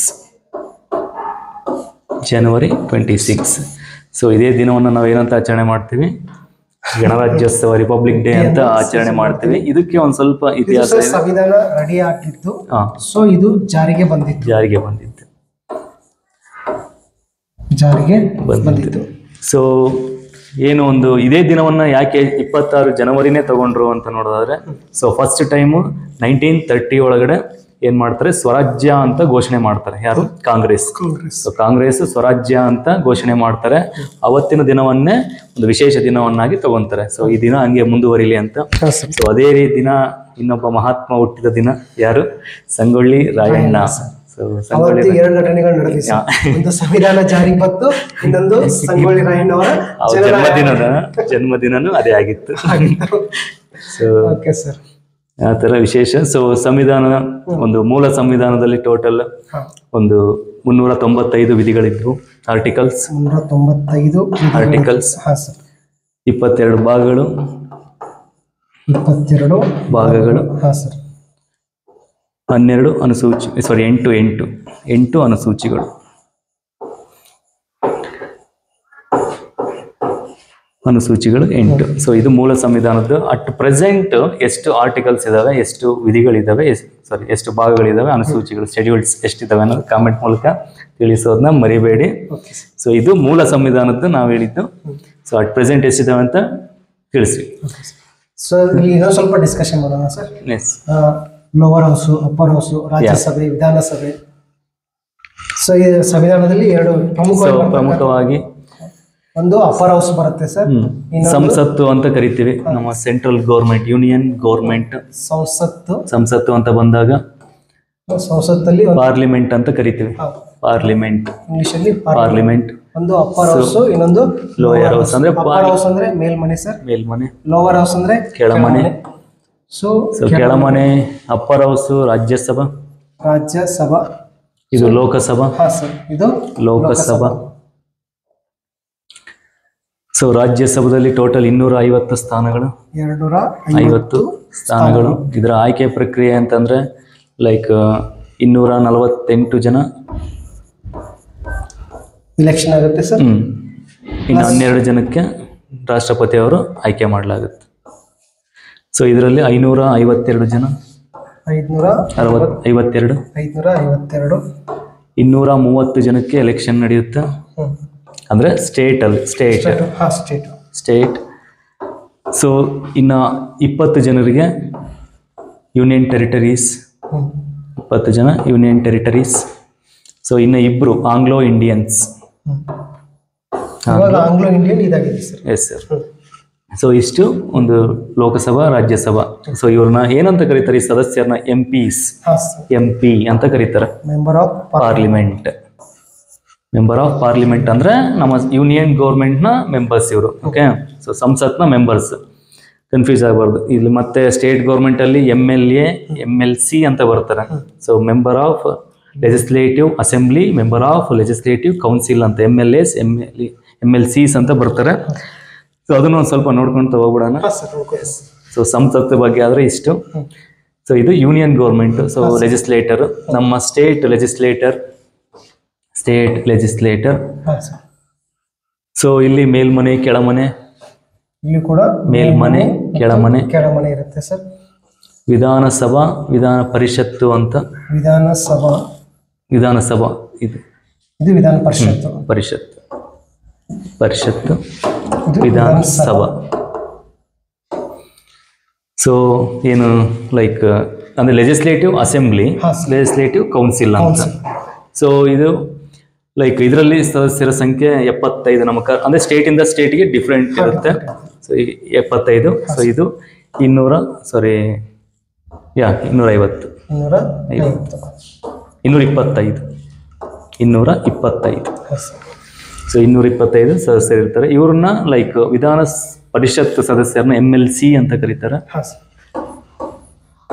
ಸೊ ಇದೇ ದಿನವನ್ನು ನಾವು ಏನಂತ ಆಚರಣೆ ಮಾಡ್ತೀವಿ? ಗಣರಾಜ್ಯೋತ್ಸವ, ರಿಪಬ್ಲಿಕ್ ಡೇ ಅಂತ ಆಚರಣೆ ಮಾಡ್ತೀವಿ. ಇದಕ್ಕೆ ಒಂದ್ ಸ್ವಲ್ಪ ಇತಿಹಾಸ. ಸಂವಿಧಾನ ರೆಡಿ ಆಗಿತ್ತು, ಸೊ ಇದು ಜಾರಿಗೆ ಬಂದಿತ್ತು. ಸೊ ಏನು ಒಂದು ಇದೇ ದಿನವನ್ನ ಯಾಕೆ 26 ಜನವರಿನೇ ತಗೊಂಡ್ರು ಅಂತ ನೋಡೋದಾದ್ರೆ, ಸೊ ಫಸ್ಟ್ ಟೈಮು 1930 ಒಳಗಡೆ ಏನ್ ಮಾಡ್ತಾರೆ, ಸ್ವರಾಜ್ಯ ಅಂತ ಘೋಷಣೆ ಮಾಡ್ತಾರೆ. ಯಾರು? ಕಾಂಗ್ರೆಸ್. ಸೊ ಕಾಂಗ್ರೆಸ್ ಸ್ವರಾಜ್ಯ ಅಂತ ಘೋಷಣೆ ಮಾಡ್ತಾರೆ. ಅವತ್ತಿನ ದಿನವನ್ನೇ ಒಂದು ವಿಶೇಷ ದಿನವನ್ನಾಗಿ ತಗೊಂತಾರೆ. ಸೊ ಈ ದಿನ ಹಂಗೆ ಮುಂದುವರಿಲಿ ಅಂತ. ಸೊ ಅದೇ ದಿನ ಇನ್ನೊಬ್ಬ ಮಹಾತ್ಮ ಹುಟ್ಟಿದ ದಿನ. ಯಾರು? ಸಂಗೊಳ್ಳಿ ರಾಯಣ್ಣ. ಸೊ ಸಂಗೊಳ್ಳಿ 2 ಘಟನೆಗಳು ನಡೆದಿದೆ. ಒಂದು ಸಂವಿಧಾನ ಜಾರಿಗೆ ಬಂತು, ಇನ್ನೊಂದು ಸಂಗೊಳ್ಳಿ ರಾಯಣ್ಣ ಅವರ ಜನ್ಮದಿನನೂ ಅದೇ ಆಗಿತ್ತು. ಸೊ ಓಕೆ ಸರ್, ಆ ತರ ವಿಶೇಷ. ಸೊ ಸಂವಿಧಾನ, ಒಂದು ಮೂಲ ಸಂವಿಧಾನದಲ್ಲಿ ಟೋಟಲ್ ಒಂದು 395 ವಿಧಿಗಳಿದ್ವು. ಆರ್ಟಿಕಲ್ಸ್ 395 ಆರ್ಟಿಕಲ್ಸ್, 22 ಭಾಗಗಳು, 22 ಭಾಗಗಳು, 12 ಅನುಸೂಚಿ, ಸಾರಿ 8 ಅನುಸೂಚಿಗಳು. ಅನುಸೂಚಿಗಳು 8. ಸೊ ಇದು ಮೂಲ ಸಂವಿಧಾನದ್ದು. ಅಟ್ ಪ್ರೆಸೆಂಟ್ ಎಷ್ಟು ಆರ್ಟಿಕಲ್ಸ್ ಇದಾವೆ, ಎಷ್ಟು ವಿಧಿಗಳಿದಾವೆ, ಎಷ್ಟು ಭಾಗಗಳಿದಾವೆ, ಅನುಸೂಚಿಗಳು, ಶೆಡ್ಯೂಲ್ಸ್ ಎಷ್ಟಿದಾವೆ ಅನ್ನೋದು ಕಾಮೆಂಟ್ ಮೂಲಕ ತಿಳಿಸೋದನ್ನ ಮರಿಬೇಡಿ. ಸೊ ಇದು ಮೂಲ ಸಂವಿಧಾನದ್ದು ನಾವು ಹೇಳಿದ್ದು. ಸೊ ಅಟ್ ಪ್ರೆಸೆಂಟ್ ಎಷ್ಟಿದಾವೆ ಅಂತ ತಿಳಿಸಿ. ಸರ್ ಈಗ ಸ್ವಲ್ಪ ಡಿಸ್ಕಷನ್ ಮಾಡೋಣ sir. Lower house, upper house, ರಾಜ್ಯಸಭೆ, ವಿಧಾನಸಭೆ. ಸೊ ಈ ಸಂವಿಧಾನದಲ್ಲಿ 2 ಪ್ರಮುಖವಾಗಿ ಒಂದು ಅಪ್ಪರ್ ಹೌಸ್ ಬರುತ್ತೆ ಸರ್, ಸಂಸತ್ತು ಅಂತ ಕರಿತೀವಿ. ನಮ್ಮ ಸೆಂಟ್ರಲ್ ಗೌರ್ಮೆಂಟ್, ಯೂನಿಯನ್ ಗೌರ್ಮೆಂಟ್ ಸಂಸತ್ತು ಅಂತ ಬಂದಾಗ ಸಂಸತ್ತಲ್ಲಿ ಪಾರ್ಲಿಮೆಂಟ್ ಅಂತ ಕರಿತೀವಿ. ಪಾರ್ಲಿಮೆಂಟ್ ಇಂಗ್ಲಿಷ್ ಅಲ್ಲಿ ಪಾರ್ಲಿಮೆಂಟ್. ಒಂದು ಅಪ್ಪರ್ ಹೌಸ್, ಇನ್ನೊಂದು ಲೋಯರ್ ಹೌಸ್. ಅಂದ್ರೆ ಅಪ್ಪರ್ ಹೌಸ್ ಅಂದ್ರೆ ಮೇಲ್ಮನೆ ಸರ್, ಮೇಲ್ಮನೆ. ಲೋವರ್ ಹೌಸ್ ಅಂದ್ರೆ ಕೆಳಮನೆ. ಸೊ ಸೊ ಕೆಳಮನೆ ಅಪ್ಪರ್ ಹೌಸ್ ರಾಜ್ಯಸಭಾ, ರಾಜ್ಯಸಭಾ, ಇದು ಲೋಕಸಭಾ. ಹಾ ಸರ್, ಇದು ಲೋಕಸಭಾ. ಸೊ ರಾಜ್ಯಸಭಾದಲ್ಲಿ ಟೋಟಲ್ 250 ಸ್ಥಾನಗಳು, 250 ಸ್ಥಾನಗಳು. ಇದರ ಆಯ್ಕೆ ಪ್ರಕ್ರಿಯೆ ಅಂತಂದ್ರೆ ಲೈಕ್ 248 ಜನ ಇಲೆಕ್ಷನ್ ಆಗುತ್ತೆ ಸರ್. ಇನ್ನು 12 ಜನಕ್ಕೆ ರಾಷ್ಟ್ರಪತಿ ಅವರು ಆಯ್ಕೆ ಮಾಡಲಾಗುತ್ತೆ. ಸೊ ಇದರಲ್ಲಿ 552 ಜನ, 552 230 ಜನಕ್ಕೆ ಎಲೆಕ್ಷನ್ ನಡೆಯುತ್ತೆ. ಅಂದ್ರೆ ಸ್ಟೇಟ್. ಸೊ ಇನ್ನು 20 ಜನರಿಗೆ ಯೂನಿಯನ್ ಟೆರಿಟರೀಸ್, 20 ಜನ ಯೂನಿಯನ್ ಟೆರಿಟರೀಸ್. ಸೊ ಇನ್ನು 2 ಆಂಗ್ಲೋ ಇಂಡಿಯನ್ಸ್. ಆಂಗ್ಲೋ ಇಂಡಿಯನ್ ಇದಾಗಿದೆ ಸರ್. Yes sir. ಸೊ ಇಷ್ಟು ಒಂದು ಲೋಕಸಭಾ, ರಾಜ್ಯಸಭಾ. ಸೊ ಇವ್ರನ್ನ ಏನಂತ ಕರೀತಾರೆ ಈ ಸದಸ್ಯರನ್ನ? MP ಅಂತ ಕರೀತಾರೆ. ಮೆಂಬರ್ ಆಫ್ ಪಾರ್ಲಿಮೆಂಟ್ ಅಂದ್ರೆ ನಮ್ಮ ಯೂನಿಯನ್ ಗೌರ್ಮೆಂಟ್ ನ ಮೆಂಬರ್ಸ್ ಇವರು. ಓಕೆ. ಸೊ ಸಂಸತ್ನ ಮೆಂಬರ್ಸ್, ಕನ್ಫ್ಯೂಸ್ ಆಗಬಾರ್ದು. ಇಲ್ಲಿ ಮತ್ತೆ ಸ್ಟೇಟ್ ಗೌರ್ಮೆಂಟ್ ಅಲ್ಲಿ MLA MLC ಅಂತ ಬರ್ತಾರೆ. So member of legislative assembly, member of legislative council ಅಂತ MLAs MLCs ಅಂತ ಬರ್ತಾರೆ. ಸೊ ಅದನ್ನ ಒಂದು ಸ್ವಲ್ಪ ನೋಡ್ಕೊಂಡು ಹೋಗ್ಬಿಡೋಣ. ಸೊ ಸಂಸತ್ ಬಗ್ಗೆ ಆದ್ರೆ ಇಷ್ಟು. ಸೊ ಇದು ಯೂನಿಯನ್ ಗೌರ್ಮೆಂಟ್. ಸೊ ಲೆಜಿಸ್ಲೇಟರ್, ನಮ್ಮ ಸ್ಟೇಟ್ ಲೆಜಿಸ್ಲೇಟರ್. ಸೊ ಇಲ್ಲಿ ಮೇಲ್ಮನೆ, ಕೆಳಮನೆ. ಇಲ್ಲಿ ಕೂಡ ಮೇಲ್ಮನೆ, ಕೆಳಮನೆ ಇರುತ್ತೆ ಸರ್. ವಿಧಾನಸಭಾ, ವಿಧಾನ ಪರಿಷತ್ತು ಅಂತ. ವಿಧಾನಸಭಾ ಇದು ವಿಧಾನ ಪರಿಷತ್ತು ವಿಧಾನಸಭಾ. ಸೊ ಏನು ಲೈಕ್ ಅಂದ್ರೆ ಲೆಜಿಸ್ಲೇಟಿವ್ ಅಸೆಂಬ್ಲಿ, ಲೆಜಿಸ್ಲೇಟಿವ್ ಕೌನ್ಸಿಲ್ ಅಂತ. ಸೊ ಇದು ಲೈಕ್ ಇದರಲ್ಲಿ ಸದಸ್ಯರ ಸಂಖ್ಯೆ 75. ನಮ್ಮ ಅಂದ್ರೆ ಸ್ಟೇಟ್ ಇಂದ ಸ್ಟೇಟ್ಗೆ ಡಿಫ್ರೆಂಟ್ ಇರುತ್ತೆ. ಸೊ 75. ಸೊ ಇದು 225. 225. ಸೊ 225 ಸದಸ್ಯರು ಇರ್ತಾರೆ. ಇವ್ರನ್ನ ಲೈಕ್ ವಿಧಾನ ಪರಿಷತ್ ಸದಸ್ಯರನ್ನ MLC ಅಂತ ಕರೀತಾರೆ.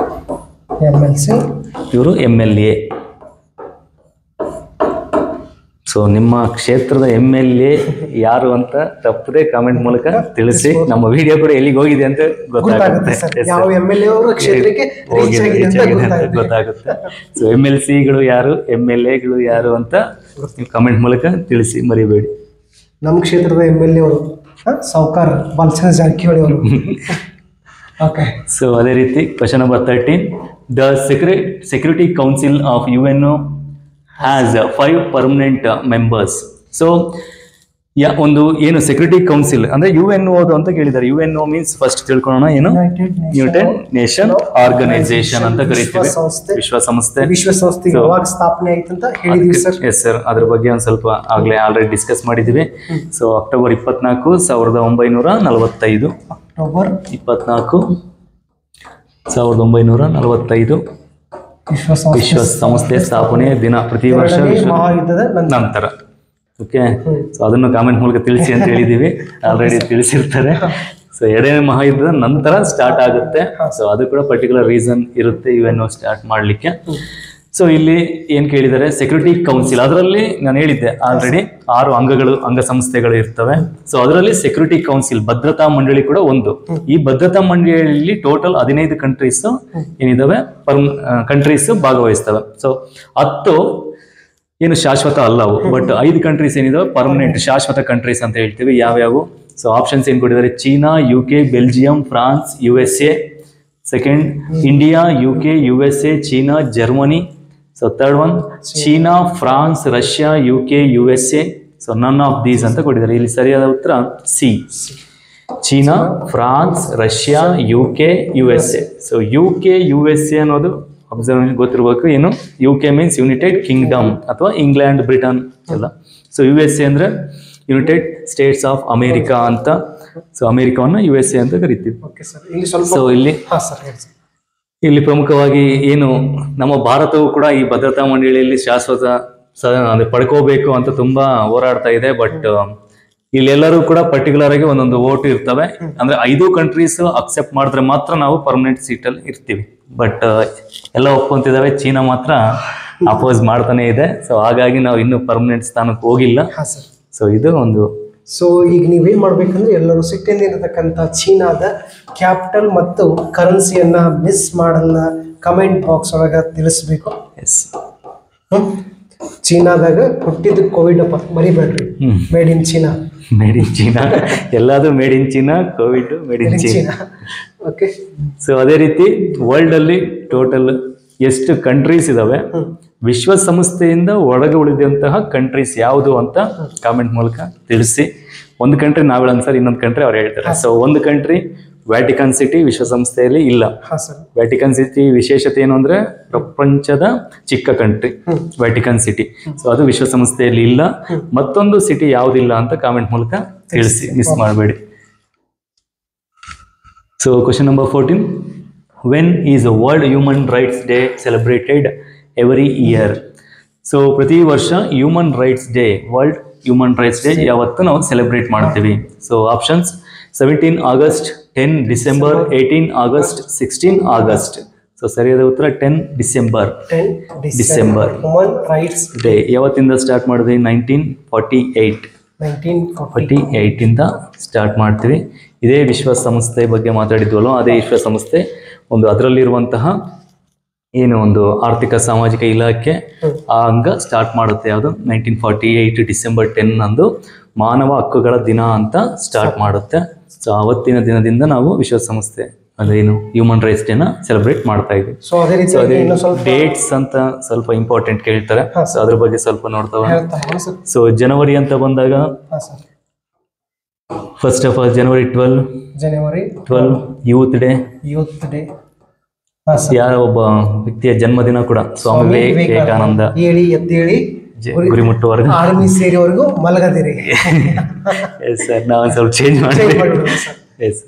ಇವರು MLA. ಸೊ ನಿಮ್ಮ ಕ್ಷೇತ್ರದ MLA ಯಾರು ಅಂತ ತಪ್ಪದೆ ಕಾಮೆಂಟ್ ಮೂಲಕ ತಿಳಿಸಿ. ನಮ್ಮ ವಿಡಿಯೋ ಕೂಡ ಎಲ್ಲಿಗೆ ಹೋಗಿದೆ ಅಂತ ಗೊತ್ತಾಗುತ್ತೆ. ಸೊ MLCಗಳು ಯಾರು, MLAಗಳು ಯಾರು ಅಂತ ಕಾಮೆಂಟ್ ಮೂಲಕ ತಿಳಿಸಿ, ಮರಿಬೇಡಿ. ನಮ್ಮ ಕ್ಷೇತ್ರದ MLA ಅವರು ಸಾವ್ಕಾರ್ ಬಾಲಚಂದ್ರ ಜಾರಕಿಹೊಳಿ ಅವರು. ಸೊ ಅದೇ ರೀತಿ question number 13. The security council of UNO has 5 permanent members. So ಒಂದು ಏನು ಸೆಕ್ಯೂರಿಟಿ ಕೌನ್ಸಿಲ್ ಅಂದ್ರೆ UNO ಅಂತ ಕೇಳಿದ್ದಾರೆ. UNO ಮೀನ್ಸ್ ಫಸ್ಟ್ ತಿಳ್ಕೊಳ್ಳೋಣ ಏನು? ಯುನೈಟೆಡ್ ನೇಷನ್ ಆರ್ಗನೈಸೇಷನ್ ಅಂತ ಕರೀತೀವಿ. ವಿಶ್ವಸಂಸ್ಥೆ ಯಾವಾಗ ಸ್ಥಾಪನೆ ಆಯ್ತು ಅಂತ ಹೇಳಿದ್ವಿ ಸರ್. ಎಸ್ ಸರ್, ಅದ್ರ ಬಗ್ಗೆ ಒಂದು ಸ್ವಲ್ಪ ಆಗ್ಲೇ ಆಲ್ರೆಡಿ ಡಿಸ್ಕಸ್ ಮಾಡಿದೀವಿ. So October 24, 1945. ಅಕ್ಟೋಬರ್ 24, 1945 ವಿಶ್ವಸಂಸ್ಥೆ ಸ್ಥಾಪನೆಯ ದಿನ. ಪ್ರತಿ ವರ್ಷ ಮಹಾಯುದ್ಧದ ನಂತರ. ಓಕೆ. ಸೊ ಅದನ್ನು ಕಾಮೆಂಟ್ ಮೂಲಕ ತಿಳಿಸಿ ಅಂತ ಹೇಳಿದೀವಿ, ಆಲ್ರೆಡಿ ತಿಳಿಸಿರ್ತಾರೆ. ಸೊ 2ನೇ ಮಹಾಯುದ್ಧದ ನಂತರ ಸ್ಟಾರ್ಟ್ ಆಗುತ್ತೆ. ಸೊ ಅದು ಕೂಡ ಪರ್ಟಿಕ್ಯುಲರ್ ರೀಸನ್ ಇರುತ್ತೆ UNO ಸ್ಟಾರ್ಟ್ ಮಾಡ್ಲಿಕ್ಕೆ. ಸೊ ಇಲ್ಲಿ ಏನ್ ಕೇಳಿದ್ದಾರೆ? Security council. ಅದರಲ್ಲಿ ನಾನು ಹೇಳಿದ್ದೆ ಆಲ್ರೆಡಿ 6 ಅಂಗಸಂಸ್ಥೆಗಳು ಇರ್ತವೆ. ಸೊ ಅದರಲ್ಲಿ ಸೆಕ್ಯೂರಿಟಿ ಕೌನ್ಸಿಲ್, ಭದ್ರತಾ ಮಂಡಳಿ ಕೂಡ ಒಂದು. ಈ ಭದ್ರತಾ ಮಂಡಳಿಯಲ್ಲಿ ಟೋಟಲ್ 15 ಕಂಟ್ರೀಸ್ ಏನಿದಾವೆ, ಕಂಟ್ರೀಸ್ ಭಾಗವಹಿಸ್ತವೆ. ಸೊ 10 ಏನು ಶಾಶ್ವತ ಅಲ್ಲವು, ಬಟ್ 5 ಕಂಟ್ರೀಸ್ ಏನಿದಾವೆ ಪರ್ಮನೆಂಟ್ ಶಾಶ್ವತ ಕಂಟ್ರೀಸ್ ಅಂತ ಹೇಳ್ತೀವಿ. ಯಾವ್ಯಾವು? ಸೊ ಆಪ್ಷನ್ಸ್ ಏನ್ ಕೊಟ್ಟಿದ್ದಾರೆ? China, UK, Belgium, France, USA. Second India, UK, USA, China, Germany. So third one China, France, Russia, UK, USA. So none of these ಅಂತ ಕೊಟ್ಟಿದ್ದಾರೆ. ಇಲ್ಲಿ ಸರಿಯಾದ ಉತ್ತರ C, China, France, Russia, UK, USA. So UK, USA ಅನ್ನೋದು observe ಗೊತ್ತಿರಬೇಕು. ಏನು? UK means United Kingdom ಅಥವಾ England, Britain ಎಲ್ಲ. ಸೊ USA ಅಂದ್ರೆ ಯುನೈಟೆಡ್ ಸ್ಟೇಟ್ಸ್ ಆಫ್ ಅಮೆರಿಕಾ ಅಂತ. ಸೊ ಅಮೆರಿಕವನ್ನ USA ಅಂತ ಕರಿತೀವಿ. ಸೊ ಇಲ್ಲಿ ಪ್ರಮುಖವಾಗಿ ಏನು ನಮ್ಮ ಭಾರತವು ಕೂಡ ಈ ಭದ್ರತಾ ಮಂಡಳಿಯಲ್ಲಿ ಶಾಶ್ವತ ಪಡ್ಕೋಬೇಕು ಅಂತ ತುಂಬಾ ಹೋರಾಡ್ತಾ ಇದೆ. ಬಟ್ ಇಲ್ಲೆಲ್ಲರೂ ಕೂಡ ಪರ್ಟಿಕ್ಯುಲರ್ ಆಗಿ ಒಂದೊಂದು ಓಟ್ ಇರ್ತವೆ. ಅಂದ್ರೆ 5 ಕಂಟ್ರೀಸ್ ಅಕ್ಸೆಪ್ಟ್ ಮಾಡಿದ್ರೆ ಮಾತ್ರ ನಾವು ಪರ್ಮನೆಂಟ್ ಸೀಟ್ ಅಲ್ಲಿ ಇರ್ತೀವಿ. ಬಟ್ ಎಲ್ಲ ಒಪ್ಕೊಂತಿದಾವೆ, ಚೀನಾ ಮಾತ್ರ ಅಪೋಸ್ ಮಾಡ್ತಾನೆ ಇದೆ. ಸೊ ಹಾಗಾಗಿ ನಾವು ಇನ್ನೂ ಪರ್ಮನೆಂಟ್ ಸ್ಥಾನಕ್ಕೆ ಹೋಗಿಲ್ಲ. ಸೊ ಇದು ಒಂದು. ಸೊ ಈಗ ನೀವೇನ್ ಮಾಡ್ಬೇಕಂದ್ರೆ ಎಲ್ಲರೂ ಸಿಟ್ಟಿಂದ ಇರತಕ್ಕಂಥ ಚೀನಾದ ಕ್ಯಾಪಿಟಲ್ ಮತ್ತು ಕರೆನ್ಸಿಯನ್ನ ಮಿಸ್ ಮಾಡಲ್ಲ ಕಮೆಂಟ್ ಬಾಕ್ಸ್ ಒಳಗ ತಿಳಿಸ್ಬೇಕು. ಚೀನಾದಾಗ ಹುಟ್ಟಿದ ಕೋವಿಡ್ ಅಪ್ಪ ಮರಿಬೇಡ್ರಿ. Made in China, made in China, ಎಲ್ಲಾದ್ರೂ made in China, COVID made in China. Okay. So ಅದೇ ರೀತಿ ವರ್ಲ್ಡ್ ಅಲ್ಲಿ ಟೋಟಲ್ ಎಷ್ಟು ಕಂಟ್ರೀಸ್ ಇದಾವೆ, ವಿಶ್ವಸಂಸ್ಥೆಯಿಂದ ಒಳಗೆ ಉಳಿದಂತಹ ಕಂಟ್ರೀಸ್ ಯಾವುದು ಅಂತ ಕಾಮೆಂಟ್ ಮೂಲಕ ತಿಳಿಸಿ. ಒಂದು ಕಂಟ್ರಿ ನಾವ್ ಹೇಳೋಣ ಸರ್, ಇನ್ನೊಂದು ಕಂಟ್ರಿ ಅವ್ರು ಹೇಳ್ತಾರೆ. ಸೊ ಒಂದು ಕಂಟ್ರಿ ವ್ಯಾಟಿಕನ್ ಸಿಟಿ ವಿಶ್ವಸಂಸ್ಥೆಯಲ್ಲಿ ಇಲ್ಲ. ವ್ಯಾಟಿಕನ್ ಸಿಟಿ ವಿಶೇಷತೆ ಏನು ಅಂದ್ರೆ ಪ್ರಪಂಚದ ಚಿಕ್ಕ ಕಂಟ್ರಿ ವ್ಯಾಟಿಕನ್ ಸಿಟಿ. ಸೊ ಅದು ವಿಶ್ವಸಂಸ್ಥೆಯಲ್ಲಿ ಇಲ್ಲ. ಮತ್ತೊಂದು ಸಿಟಿ ಯಾವುದಿಲ್ಲ ಅಂತ ಕಾಮೆಂಟ್ ಮೂಲಕ ತಿಳಿಸಿ, ಮಿಸ್ ಮಾಡಬೇಡಿ. So question number 14, when is world human rights day celebrated every year? So ಪ್ರತಿ ವರ್ಷ human rights day, world human rights day ಯಾವತ್ತು ನಾವು ಸೆಲೆಬ್ರೇಟ್ ಮಾಡ್ತೀವಿ. So options 17 August, 10 December, 18 August, 16 August. So ಸರಿಯಾದ ಉತ್ತರ 10 December. December human rights day ಯಾವತ್ತಿಂದ start ಮಾಡಿದ್ವಿ? 1948 ಇಂದ ಸ್ಟಾರ್ಟ್ ಮಾಡ್ತೀವಿ. ಇದೇ ವಿಶ್ವಸಂಸ್ಥೆ ಬಗ್ಗೆ ಮಾತಾಡಿದ್ವಲ್ಲ, ಅದೇ ವಿಶ್ವಸಂಸ್ಥೆ ಒಂದು ಅದರಲ್ಲಿರುವಂತಹ ಏನು ಒಂದು ಆರ್ಥಿಕ ಸಾಮಾಜಿಕ ಇಲಾಖೆ ಆ ಅಂಗ ಸ್ಟಾರ್ಟ್ ಮಾಡುತ್ತೆ. ಯಾವುದು? 1948 ಡಿಸೆಂಬರ್ 10 ಅಂದು ಮಾನವ ಹಕ್ಕುಗಳ ದಿನ ಅಂತ ಸ್ಟಾರ್ಟ್ ಮಾಡುತ್ತೆ. ಸೊ ಅವತ್ತಿನ ದಿನದಿಂದ ನಾವು ವಿಶ್ವಸಂಸ್ಥೆ ಅದೇನು ಹ್ಯೂಮನ್ ರೈಟ್ಸ್ ಡೇನ ಸೆಲೆಬ್ರೇಟ್ ಮಾಡ್ತಾ ಇದ್ವಿ. ಸೊ ಅದೇ ಡೇಟ್ಸ್ ಅಂತ ಸ್ವಲ್ಪ ಇಂಪಾರ್ಟೆಂಟ್ ಕೇಳ್ತಾರೆ. ಸೊ ಅದ್ರ ಬಗ್ಗೆ ಸ್ವಲ್ಪ ನೋಡ್ತಾವ. ಸೊ ಜನವರಿ ಅಂತ ಬಂದಾಗ first of all January 12 youth day. ಯಾರ ಒಬ್ಬ ವ್ಯಕ್ತಿಯ ಜನ್ಮದಿನ ಕೂಡ, ಸ್ವಾಮಿ ವಿವೇಕಾನಂದ. ಹೇಳಿ ಎದ್ದೇಳಿ ಗುರಿ ಮುಟ್ಟುವರೆಗೂ ಆರ್ಮಿ ಸೇರಿವರೆಗೂ ಮಲಗದಿರಿ. ಎಸ್ ಸರ್, ನಾವೊಂದು ಸ್ವಲ್ಪ ಚೇಂಜ್ ಮಾಡಿದ್ವಿ. ಎಸ್,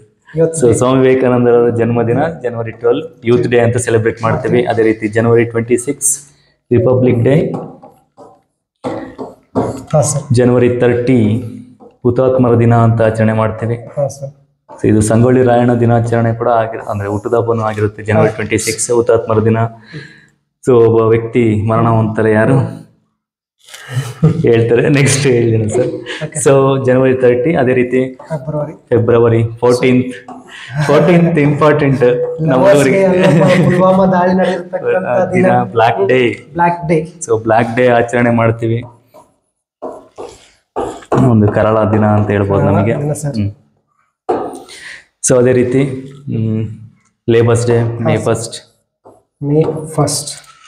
ಸೊ ಸ್ವಾಮಿ ವಿವೇಕಾನಂದರ ಜನ್ಮದಿನ ಜನವರಿ 12 ಯೂತ್ ಡೇ ಅಂತ ಸೆಲೆಬ್ರೇಟ್ ಮಾಡ್ತೀವಿ. ಅದೇ ರೀತಿ ಜನವರಿ 26 ರಿಪಬ್ಲಿಕ್ ಡೇ. ಜನವರಿ 30 ಹುತಾತ್ಮರ ದಿನ ಅಂತ ಆಚರಣೆ ಮಾಡ್ತೀವಿ. ಸೊ ಇದು ಸಂಗೊಳ್ಳಿ ರಾಯಣ್ಣ ದಿನಾಚರಣೆ ಕೂಡ ಅಂದ್ರೆ ಹುಟ್ಟುಹಬ್ಬನೂ ಆಗಿರುತ್ತೆ ಜನವರಿ 26 ಹುತಾತ್ಮರ ದಿನ. ಸೊ ಒಬ್ಬ ವ್ಯಕ್ತಿ ಮರಣ ಹೊಂದ್ತಾರೆ, ಯಾರು ಹೇಳ್ತಾರೆ ನೆಕ್ಸ್ಟ್ ಹೇಳ್ತೀನಿ ಸರ್. ಸೊ ಜನವರಿ 30. ಅದೇ ರೀತಿ ಫೆಬ್ರವರಿ 14th ಇಂಪಾರ್ಟೆಂಟ್ ನಮ್ಮವರಿಗೆ ದಿನ, black day. So black day ಆಚರಣೆ ಮಾಡ್ತೀವಿ, ಒಂದು ಕರಾಳ ದಿನ ಅಂತ ಹೇಳ್ಬೋದು ನಮಗೆ. ಸೊ ಅದೇ ರೀತಿ labours day May 1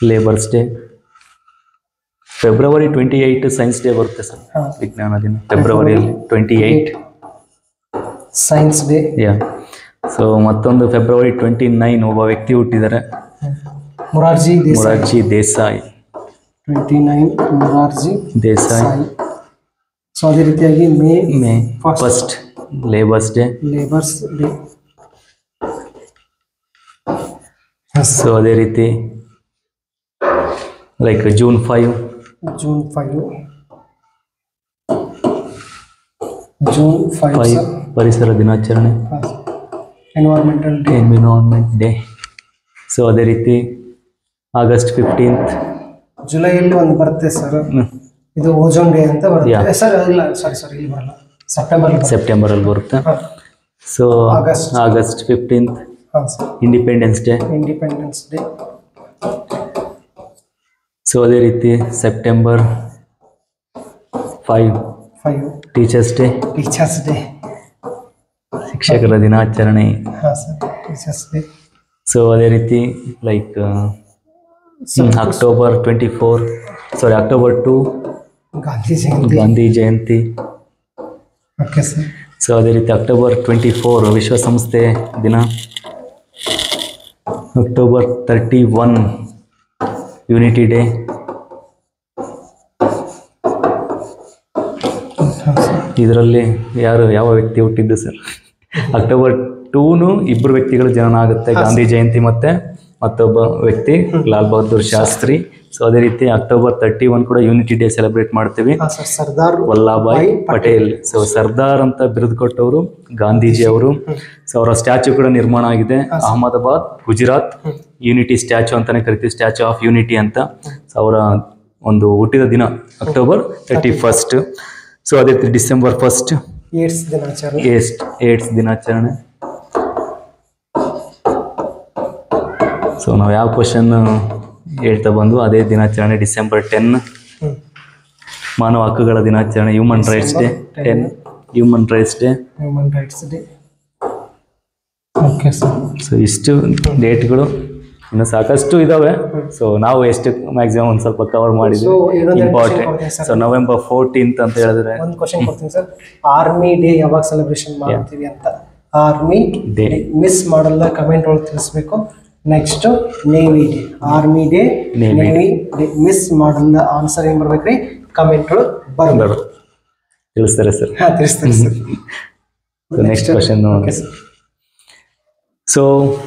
labours day. February 28 science day ಬರುತ್ತೆ ಸರ್, ವಿಜ್ಞಾನ ದಿನ. ಫೆಬ್ರವರಿಯಲ್ಲಿ 28 ಸೈನ್ಸ್ ಡೇ. ಸೊ ಮತ್ತೊಂದು ಫೆಬ್ರವರಿ 29 ಒಬ್ಬ ವ್ಯಕ್ತಿ ಹುಟ್ಟಿದ್ದಾರೆ, ಮೊರಾರ್ಜಿ ದೇಸಾಯಿ. 29 ಮೊರಾರ್ಜಿ ದೇಸಾಯಿ. ಸೊ ಅದೇ ರೀತಿಯಾಗಿ ಮೇ 1 ಲೇಬರ್ಸ್ ಡೇ. ಸೊ ಅದೇ ರೀತಿ ಲೈಕ್ ಜೂನ್ 5 ಪರಿಸರ ದಿನಾಚರಣೆ, ಎನ್ವಿರಾನ್ಮೆಂಟ್ ಡೇ. ಸೊ ಅದೇ ರೀತಿ ಆಗಸ್ಟ್ 15 ಜುಲೈಯಲ್ಲಿ ಒಂದು ಬರುತ್ತೆ ಸರ್, ಇದು ಓಜೋನ್ ಡೇ ಅಂತ ಬರುತ್ತೆ ಸರ್. ಸಾರಿ ಇಲ್ಲಿ ಬರಲ್ಲ, ಸೆಪ್ಟೆಂಬರ್ ಅಲ್ಲಿ ಬರುತ್ತೆ. So August 15 independence day. So ಅದೇ ರೀತಿ ಸೆಪ್ಟೆಂಬರ್ 5 ಟೀಚರ್ಸ್ ಡೇ. ಶಿಕ್ಷಕರ ದಿನಾಚರಣೆ. ಸೊ ಅದೇ ರೀತಿ like October 2 Gandhi Jayanti. So ಅದೇ ರೀತಿ ಅಕ್ಟೋಬರ್ 24 ವಿಶ್ವಸಂಸ್ಥೆ ದಿನ. October 31 unity day. ಇದರಲ್ಲಿ ಯಾವ ವ್ಯಕ್ತಿ ಹುಟ್ಟಿದ್ದು ಸರ್? ಅಕ್ಟೋಬರ್ 2 ಇಬ್ಬರು ವ್ಯಕ್ತಿಗಳು ಜನನ ಆಗುತ್ತೆ, ಗಾಂಧಿ ಜಯಂತಿ ಮತ್ತೆ ಮತ್ತೊಬ್ಬ ವ್ಯಕ್ತಿ ಲಾಲ್ ಬಹದ್ದೂರ್ ಶಾಸ್ತ್ರಿ. ಸೊ ಅದೇ ರೀತಿ October 31 ಕೂಡ ಯೂನಿಟಿ ಡೇ ಸೆಲೆಬ್ರೇಟ್ ಮಾಡ್ತೀವಿ. ಸರ್ದಾರ್ ವಲ್ಲಭಾಯ್ ಪಟೇಲ್. ಸೊ ಸರ್ದಾರ್ ಅಂತ ಬಿರುದು ಕೊಟ್ಟವರು ಗಾಂಧೀಜಿ ಅವರು. ಸೊ ಅವರ ಸ್ಟ್ಯಾಚ್ಯೂ ಕೂಡ ನಿರ್ಮಾಣ ಆಗಿದೆ ಅಹಮದಾಬಾದ್, ಗುಜರಾತ್. ಯೂನಿಟಿ ಸ್ಟ್ಯಾಚ್ಯೂ ಅಂತಾನೆ ಕರಿತೀವಿ, ಸ್ಟ್ಯಾಚ್ಯೂ ಆಫ್ ಯೂನಿಟಿ ಅಂತ. ಸೊ ಅವರ ಒಂದು ಹುಟ್ಟಿದ ದಿನ October 31. ಸೊ ಅದೇ ರೀತಿ December 1 ಏಡ್ಸ್ ದಿನಾಚರಣೆ. ಸೊ ನಾವು ಯಾವ ಕ್ವಶನ್ ಹೇಳ್ತಾ ಬಂದು ಅದೇ ದಿನಾಚರಣೆ December 10 ಮಾನವ ಹಕ್ಕುಗಳ ದಿನಾಚರಣೆ, human rights day. Human rights day. Okay sir. So ಇಷ್ಟು ಡೇಟ್ಗಳು, ಇನ್ನು ಸಾಕಷ್ಟು ಇದಾವೆ. ಸೊ ನಾವು ಎಷ್ಟು ಮ್ಯಾಕ್ಸಿಮಮ್ ಒಂದು ಸ್ವಲ್ಪ ಕವರ್ ಮಾಡಿದ್ವಿ ಇಂಪಾರ್ಟೆಂಟ್. ಸೊ November 14 ಅಂತ ಹೇಳಿದ್ರೆ ಒಂದು ಕ್ವಶನ್ ಕೊಡ್ತೀನಿ ಸರ್. ಆರ್ಮಿ ಡೇ ಯಾವಾಗ ಸೆಲೆಬ್ರೇಷನ್ ಮಾಡ್ತೀವಿ ಅಂತ, ಆರ್ಮಿ ಡೇ ಮಿಸ್ ಮಾಡಲ್ಲ, ಕಮೆಂಟ್ ಒಳಗೆ ತಿಳಿಸ್ಬೇಕು. Next navy day, army day, navy day miss ಮಾಡಲ್ಲ. ಆನ್ಸರ್ ಏನ್ ಬರ್ಬೇಕ್ರಿ? ಕಮೆಂಟ್ ಒಳಗೆ ಬರ್ಬೇಕು. ತಿಳಿಸ್ತಾರೆ ಸರ್. ತಿಳಿಸ್ತಾರೆ sir. Next question. So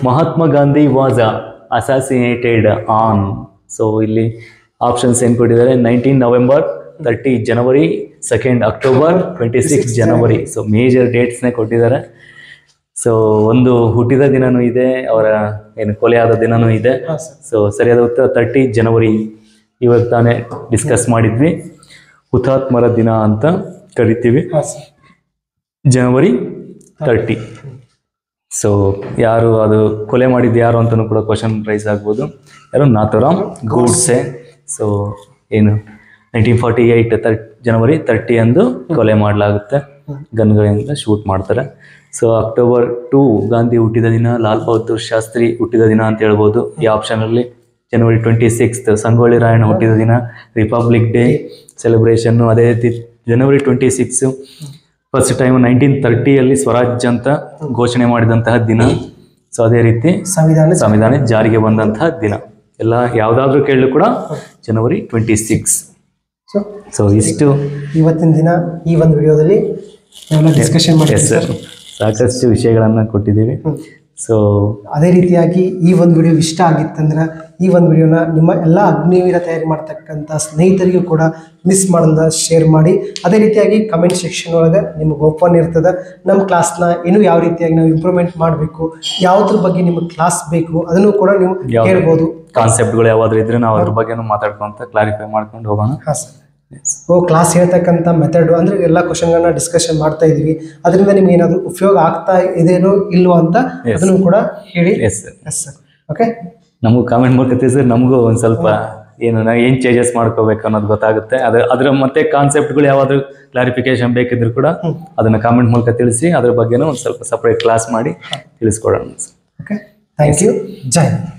Mahatma Gandhi was assassinated on. So ಇಲ್ಲಿ ಆಪ್ಷನ್ಸ್ ಏನು ಕೊಟ್ಟಿದ್ದಾರೆ? 19 November, 30 January, 2nd October, 26 January. So major ಡೇಟ್ಸ್ನೇ ಕೊಟ್ಟಿದ್ದಾರೆ. ಸೊ ಒಂದು ಹುಟ್ಟಿದ ದಿನನೂ ಇದೆ, ಅವರ ಏನು ಕೊಲೆಯಾದ ದಿನನೂ ಇದೆ. ಸೊ ಸರಿಯಾದ ಉತ್ತರ 30 January. ಇವಾಗ ತಾನೇ ಡಿಸ್ಕಸ್ ಮಾಡಿದ್ವಿ, ಹುತಾತ್ಮರ ದಿನ ಅಂತ ಕರಿತೀವಿ, January 30. ಸೊ ಯಾರು ಅದು ಕೊಲೆ ಮಾಡಿದ್ದು ಯಾರು ಅಂತಲೂ ಕೂಡ ಕ್ವಶನ್ ರೈಸ್ ಆಗ್ಬೋದು. ಯಾರು? ನಾಥೂರಾಮ್ ಗೂಡ್ಸೆ. ಸೊ ಏನು 1948 January 30 ಅಂದು ಕೊಲೆ ಮಾಡಲಾಗುತ್ತೆ, ಗನ್ಗಳಿಂದ ಶೂಟ್ ಮಾಡ್ತಾರೆ. ಸೊ October 2 ಗಾಂಧಿ ಹುಟ್ಟಿದ ದಿನ, ಲಾಲ್ ಬಹದ್ದೂರ್ ಶಾಸ್ತ್ರಿ ಹುಟ್ಟಿದ ದಿನ ಅಂತ ಹೇಳ್ಬೋದು ಈ ಆಪ್ಷನಲ್ಲಿ. January 26 ಸಂಗೊಳ್ಳಿ ರಾಯಣ್ಣ ಹುಟ್ಟಿದ ದಿನ, ರಿಪಬ್ಲಿಕ್ ಡೇ ಸೆಲೆಬ್ರೇಷನ್ನು. ಅದೇ ರೀತಿ January 26 ಫಸ್ಟ್ ಟೈಮ್ 1930 ಸ್ವರಾಜ್ಯ ಅಂತ ಘೋಷಣೆ ಮಾಡಿದಂತಹ ದಿನ. ಸೊ ಅದೇ ರೀತಿ ಸಂವಿಧಾನ ಜಾರಿಗೆ ಬಂದಂತಹ ದಿನ. ಎಲ್ಲ ಯಾವುದಾದ್ರೂ ಕೇಳಲು ಕೂಡ January 26. ಸೊ ಇಷ್ಟು ಇವತ್ತಿನ ದಿನ ಈ ಒಂದು ವಿಡಿಯೋದಲ್ಲಿ ಡಿಸ್ಕಷನ್ ಮಾಡಿ ಸರ್ ಸಾಕಷ್ಟು ವಿಷಯಗಳನ್ನು ಕೊಟ್ಟಿದ್ದೀವಿ. ಸೊ ಅದೇ ರೀತಿಯಾಗಿ ಈ ಒಂದು ವಿಡಿಯೋ ಇಷ್ಟ ಆಗಿತ್ತಂದ್ರೆ ಈ ಒಂದು ವಿಡಿಯೋನ ನಿಮ್ಮ ಎಲ್ಲ ಅಗ್ನಿವೀರ ತಯಾರಿ ಮಾಡ್ತಕ್ಕಂಥ ಸ್ನೇಹಿತರಿಗೂ ಕೂಡ ಮಿಸ್ ಮಾಡಲ್ಲ ಶೇರ್ ಮಾಡಿ. ಅದೇ ರೀತಿಯಾಗಿ ಕಮೆಂಟ್ ಸೆಕ್ಷನ್ ಒಳಗೆ ನಿಮಗೆ ಓಪನ್ ಇರ್ತದೆ. ನಮ್ಮ ಕ್ಲಾಸ್ನ ಇನ್ನೂ ಯಾವ ರೀತಿಯಾಗಿ ನಾವು ಇಂಪ್ರೂವ್ಮೆಂಟ್ ಮಾಡಬೇಕು, ಯಾವುದ್ರ ಬಗ್ಗೆ ನಿಮಗೆ ಕ್ಲಾಸ್ ಬೇಕು ಅದನ್ನು ಕೂಡ ನೀವು ಹೇಳ್ಬೋದು. ಕಾನ್ಸೆಪ್ಟ್ಗಳು ಯಾವಾದ್ರೂ ಇದ್ರೆ ನಾವು ಅದ್ರ ಬಗ್ಗೆ ಮಾತಾಡ್ಕೊಂತ ಕ್ಲಾರಿಫೈ ಮಾಡ್ಕೊಂಡು ಹೋಗೋಣ. ಹಾಂ ಸರ್. ಕ್ಲಾಸ್ ಹೇಳ್ತಕ್ಕಂಥ ಮೆಥಡ್ ಅಂದರೆ ಎಲ್ಲ ಕ್ವಶನ್ಗಳನ್ನ ಡಿಸ್ಕಷನ್ ಮಾಡ್ತಾ ಇದೀವಿ. ಅದರಿಂದ ನಿಮ್ಗೆ ಏನಾದರೂ ಉಪಯೋಗ ಆಗ್ತಾ ಇದೇನೋ ಇಲ್ವೋ ಅಂತ ಅದನ್ನು ಕೂಡ ಹೇಳಿ. S sir. ಓಕೆ, ನಮಗೂ ಕಾಮೆಂಟ್ ಮಾಡ್ಕೊತೀವಿ ಸರ್. ನಮಗೂ ಒಂದು ಸ್ವಲ್ಪ ನಾವು ಏನು ಚೇಂಜಸ್ ಮಾಡ್ಕೋಬೇಕು ಅನ್ನೋದು ಗೊತ್ತಾಗುತ್ತೆ. ಅದರ ಮತ್ತೆ ಕಾನ್ಸೆಪ್ಟ್ಗಳು ಯಾವಾದರೂ ಕ್ಲಾರಿಫಿಕೇಶನ್ ಬೇಕಿದ್ರು ಕೂಡ ಅದನ್ನು ಕಾಮೆಂಟ್ ಮೂಲಕ ತಿಳಿಸಿ, ಅದ್ರ ಬಗ್ಗೆನೂ ಒಂದು ಸ್ವಲ್ಪ ಸಪ್ರೇಟ್ ಕ್ಲಾಸ್ ಮಾಡಿ ತಿಳಿಸ್ಕೊಡೋಣ. Okay, thank you. Jai Hind.